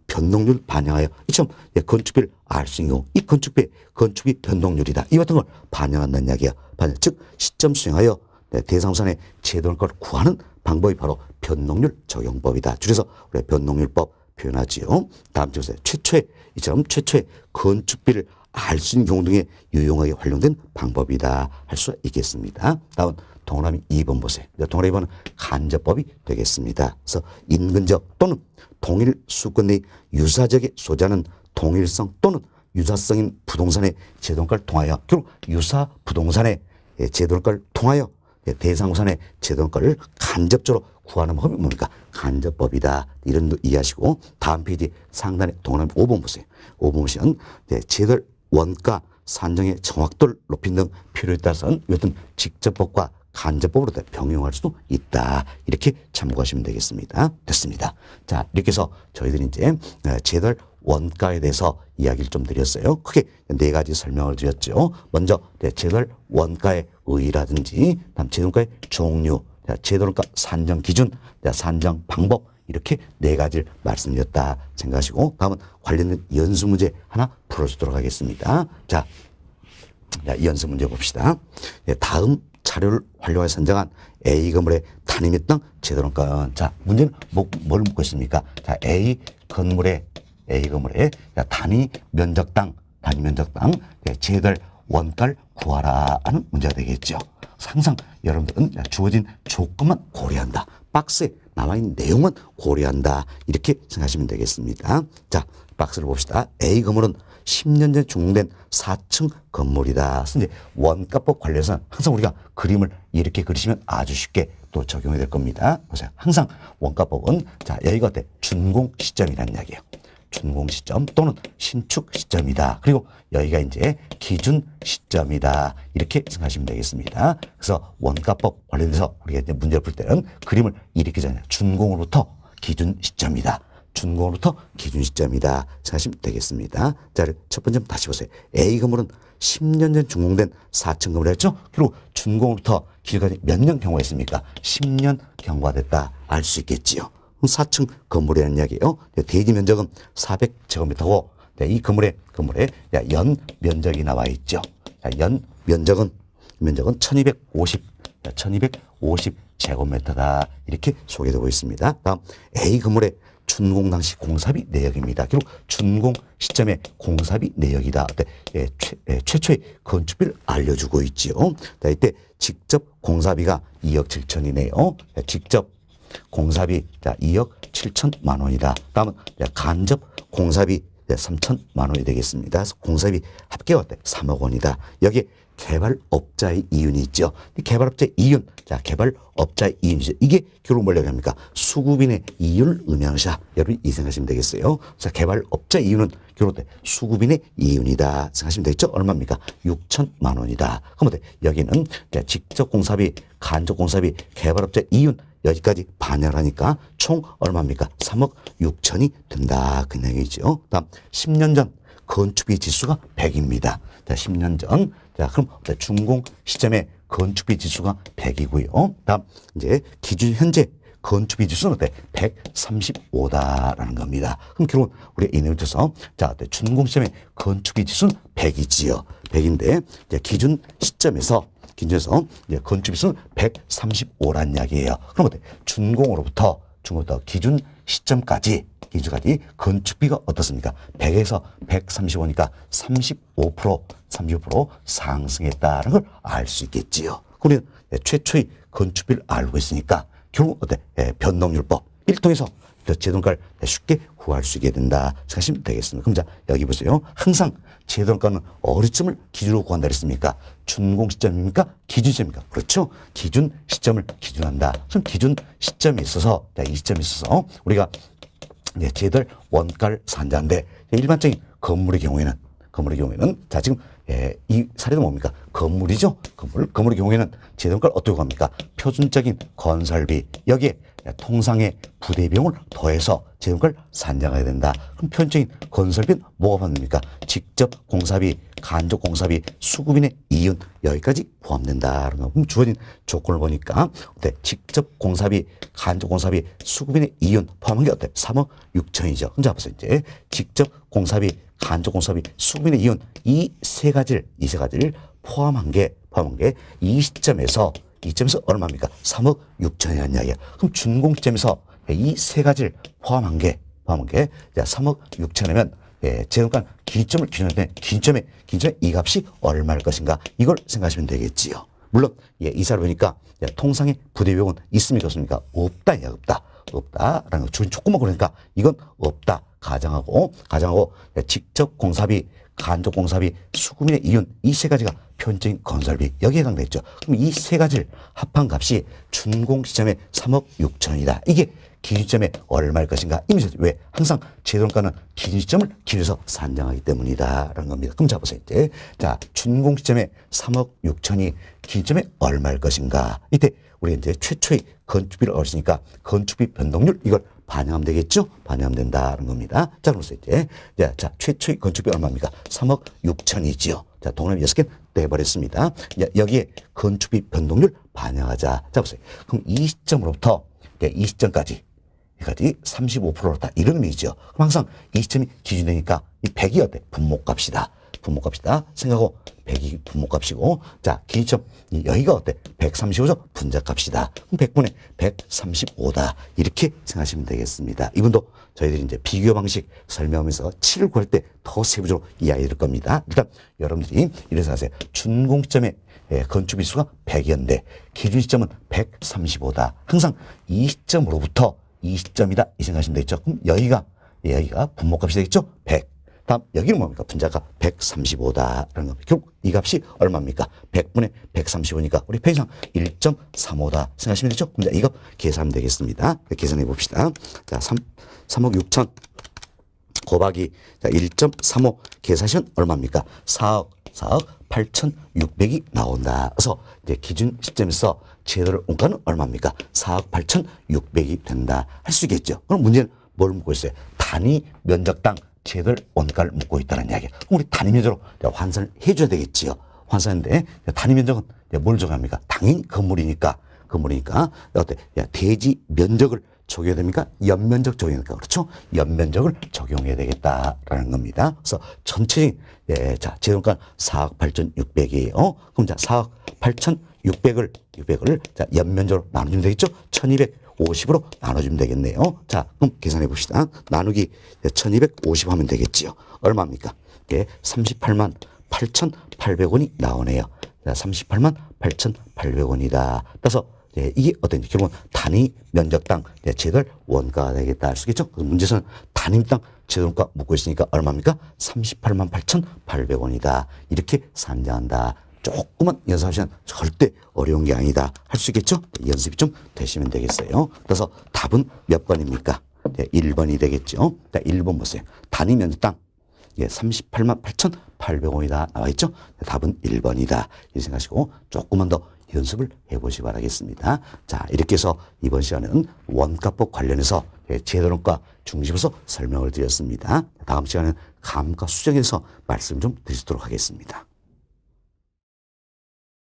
A: 변동률 반영하여 이처럼 건축비를 알 수 있는 경우 이 건축비 변동률이다. 이 같은 걸 반영한다는 이야기야. 즉 시점 수행하여 대상산의 재정가를 구하는 방법이 바로 변동률 적용법이다. 줄여서 우리가 변동률법 표현하지요. 다음 주 보세요. 이처럼 최초의 건축비를 알 수 있는 경우 등에 유용하게 활용된 방법이다 할 수 있겠습니다. 다음 동그라미 2번 보세요. 동그라미 2번은 간접법이 되겠습니다. 그래서 인근적 또는 동일 수권 내 유사적에 소재하는 동일성 또는 유사성인 부동산의 재정가를 통하여 결국 유사 부동산의 재정가를 통하여 대상산의 재정가를 간접적으로 구하는 법이 뭡니까? 간접법이다. 이런 거 이해하시고 다음 페이지 상단에 동그라미 5번 보세요. 5번 보시면 재들 원가 산정의 정확도를 높인 등 필요에 따라서는 어떤 직접법과 간접법으로 병용할 수도 있다. 이렇게 참고하시면 되겠습니다. 됐습니다. 자 이렇게 해서 저희들이 이제 재들 원가에 대해서 이야기를 좀 드렸어요. 크게 4가지 설명을 드렸죠. 먼저 재들 원가의 의의라든지 다음 재정가의 종류, 재정가 산정 기준, 산정 방법 이렇게 4가지를 말씀드렸다 생각하시고 다음은 관련된 연수 문제 하나 풀어주도록 하겠습니다. 자, 연수 문제 봅시다. 다음 자료를 활용해 선정한 A 건물의 단위미터 재정가. 자, 문제는 뭘 묻고 있습니까? 자, A 건물의 단위 면적당 재들 원가를 구하라 하는 문제가 되겠죠. 항상 여러분들은 주어진 조건만 고려한다. 박스에 남아있는 내용만 고려한다. 이렇게 생각하시면 되겠습니다. 자, 박스를 봅시다. A 건물은 10년 전에 준공된 4층 건물이다. 그래서 이제 원가법 관련해서 항상 우리가 그림을 이렇게 그리시면 아주 쉽게 또 적용이 될 겁니다. 보세요. 항상 원가법은 자, 여기가 어때? 준공 시점이라는 이야기예요. 준공 시점 또는 신축 시점이다. 그리고 여기가 이제 기준 시점이다. 이렇게 생각하시면 되겠습니다. 그래서 원가법 관련해서 우리가 이제 문제를 풀 때는 그림을 이렇게 잡아요. 준공으로부터 기준 시점이다. 준공으로부터 기준 시점이다. 생각하시면 되겠습니다. 자, 첫 번째 다시 보세요. A 건물은 10년 전 준공된 4층 건물을 했죠. 그리고 준공으로부터 기준까지 몇 년 경과가 있습니까? 10년 경과가 됐다. 알 수 있겠지요. 4층 건물이라는 이야기예요. 대지 면적은 400제곱미터고 이 건물의 연 면적이 나와 있죠. 연 면적은 1250제곱미터다. 이렇게 소개되고 있습니다. 다음 A 건물의 준공 당시 공사비 내역입니다. 결국 준공 시점의 공사비 내역이다. 최초의 건축비를 알려주고 있지요. 이때 직접 공사비가 2억 7천이네요. 직접 공사비 2억 7천만 원이다. 다음은 간접 공사비 3천만 원이 되겠습니다. 그래서 공사비 합계가 3억 원이다. 여기에 개발업자의 이윤이 있죠. 개발업자의 이윤, 자, 개발업자의 이윤이죠. 이게 결국 뭐라고 합니까? 수급인의 이윤을 의미하는 것이다. 여러분이 이 생각하시면 되겠어요. 자, 개발업자의 이윤은 결국 수급인의 이윤이다. 생각하시면 되겠죠? 얼마입니까? 6천만 원이다. 그럼 여기는 직접 공사비, 간접 공사비, 개발업자의 이윤, 여기까지 반영을 하니까 총 얼마입니까? 3억 6천이 된다. 그 얘기죠. 다음 10년 전 건축비 지수가 100입니다. 자, 10년 전. 자, 그럼 준공 시점에 건축비 지수가 100이고요. 다음 이제 기준 현재 건축비 지수는 어때? 135다라는 겁니다. 그럼 결국 우리 이 내용을 통해서 자, 준공 시점에 건축비 지수는 100이지요. 100인데 이제 기준 시점에서 이제 건축비 지수는 135란 이야기예요. 그럼 어때? 준공으로부터 기준 시점까지 건축비가 어떻습니까? 100에서 135니까 35% 상승했다는 걸 알 수 있겠지요. 우리는 최초의 건축비를 알고 있으니까 결국 어때? 변동률법 을 통해서 재정가를 쉽게 구할 수 있게 된다 생각하시면 되겠습니다. 그럼 자, 여기 보세요. 항상 재정가는 어느 점을 기준으로 구한다 그랬습니까? 준공 시점입니까? 기준 시점입니까? 그렇죠. 기준 시점을 기준한다. 그럼 기준 시점에 있어서, 자, 이 시점에 있어서 우리가 쟤들 원가를 산다는데 일반적인 건물의 경우에는 자, 지금 이 사례도 뭡니까? 건물이죠. 건물의 경우에는 재정가를 어떻게 구합니까? 표준적인 건설비 여기에 통상의 부대 비용을 더해서 재정가를 산정해야 된다. 그럼 표준적인 건설비는 뭐가 받습니까? 직접 공사비, 간접 공사비, 수급인의 이윤 여기까지 포함된다는 거. 그럼 주어진 조건을 보니까 어때? 직접 공사비, 간접 공사비, 수급인의 이윤 포함한 게 어때? 3억 6천이죠. 그럼 자 보세요. 이제 직접 공사비, 간접 공사비, 수급인의 이윤 이 세 가지를 포함한 게 이 시점에서 얼마입니까? 3억 6천이라는 이야기야. 그럼 준공 시점에서 이 세 가지를 포함한 게 3억 6천이면 재정가 기준점을 기준할 때 기준점의 이 값이 얼마일 것인가 이걸 생각하시면 되겠지요. 물론 이 사를 보니까 통상의 부대 비용은 있습니까 없습니까? 없다. 없다라는 거 주인 조건만 그러니까 이건 없다 가정하고 직접 공사비, 간접 공사비, 수급인의 이윤 이 세 가지가 표준적인 건설비 여기에 해당되죠. 그럼 이 세 가지를 합한 값이 준공 시점에 3억 6천이다. 이게 기준점에 얼마일 것인가? 왜? 항상 재정가는 기준 시점을 기준해서 산정하기 때문이다라는 겁니다. 그럼 자 보세요. 이제 자 준공 시점에 3억 6천이 기준점에 얼마일 것인가? 이때 우리 이제 최초의 건축비를 얻으니까 건축비 변동률 이걸 반영하면 되겠죠? 반영하면 된다는 겁니다. 자, 그래서 이제 자 최초의 건축비 얼마입니까? 3억 6천이지요. 자, 동그라미 6개 떼버렸습니다. 여기에 건축비 변동률 반영하자. 자, 보세요. 그럼 이 시점으로부터 이 시점까지 35%다 이런 의미죠. 그럼 항상 이 시점이 기준되니까 이 100이 어때? 분모값이다 생각하고 100이 분모값이고 자 기준점 여기가 어때? 135죠? 분자값이다. 그럼 100분의 135다 이렇게 생각하시면 되겠습니다. 이분도 저희들이 이제 비교 방식 설명하면서 7을 구할 때 더 세부적으로 이야기 드릴 겁니다. 일단 여러분들이 이래서 하세요. 준공 시점에 건축비 수가 100이었는데 기준 시점은 135다. 항상 이 시점으로부터 이 시점이다 이 생각하시면 되겠죠. 그럼 여기가 분모값이 되겠죠? 100. 다음 여기는 뭡니까? 분자가 135다라는 겁니다. 결국 이 값이 얼마입니까? 100분의 135니까 우리 편의상 1.35다 생각하시면 되죠? 그럼 이 값 계산하면 되겠습니다. 계산해 봅시다. 자, 3억 6천 곱하기 1.35 계산하시면 얼마입니까? 4억 8,600이 나온다. 그래서 이제 기준 시점에서 제도를 원가는 얼마입니까? 4억 8,600이 된다. 할 수 있겠죠. 그럼 문제는 뭘 묻고 있어요? 단위 면적당 제도를 원가를 묻고 있다는 이야기예요. 그럼 우리 단위 면적으로 환산을 해줘야 되겠지요. 환산인데 단위 면적은 뭘 적용합니까? 당연히 건물이니까 어때? 대지 면적을 적용해야 됩니까? 연면적 적용해야 그렇죠? 연면적을 적용해야 되겠다라는 겁니다. 그래서 전체적인 자 재정가 4억 8,600이에요. 그럼 자 4억 8,600을 자 연면적으로 나눠주면 되겠죠? 1,250으로 나눠주면 되겠네요. 자 그럼 계산해 봅시다. 나누기 1,250 하면 되겠지요. 얼마입니까? 38만 8,800원이 나오네요. 자 38만 8,800원이다. 따라서 이게 어떤지 결국은 단위 면적당 제도를 원가가 되겠다 할 수 있겠죠. 문제에서는 단위당 제도원가 묻고 있으니까 얼마입니까? 38만 8,800원이다. 이렇게 산정한다. 조금만 연습하시면 절대 어려운 게 아니다. 할 수 있겠죠? 연습이 좀 되시면 되겠어요. 그래서 답은 몇 번입니까? 1번이 되겠죠. 1번 보세요. 단위 면적 예, 38만 8,800원이다 나와 있죠. 답은 1번이다. 이 생각하시고 조금만 더 연습을 해보시기 바라겠습니다. 자, 이렇게 해서 이번 시간에는 원가법 관련해서 제도론가 중심에서 설명을 드렸습니다. 다음 시간에는 감가 수정에서 말씀 좀 드리도록 하겠습니다.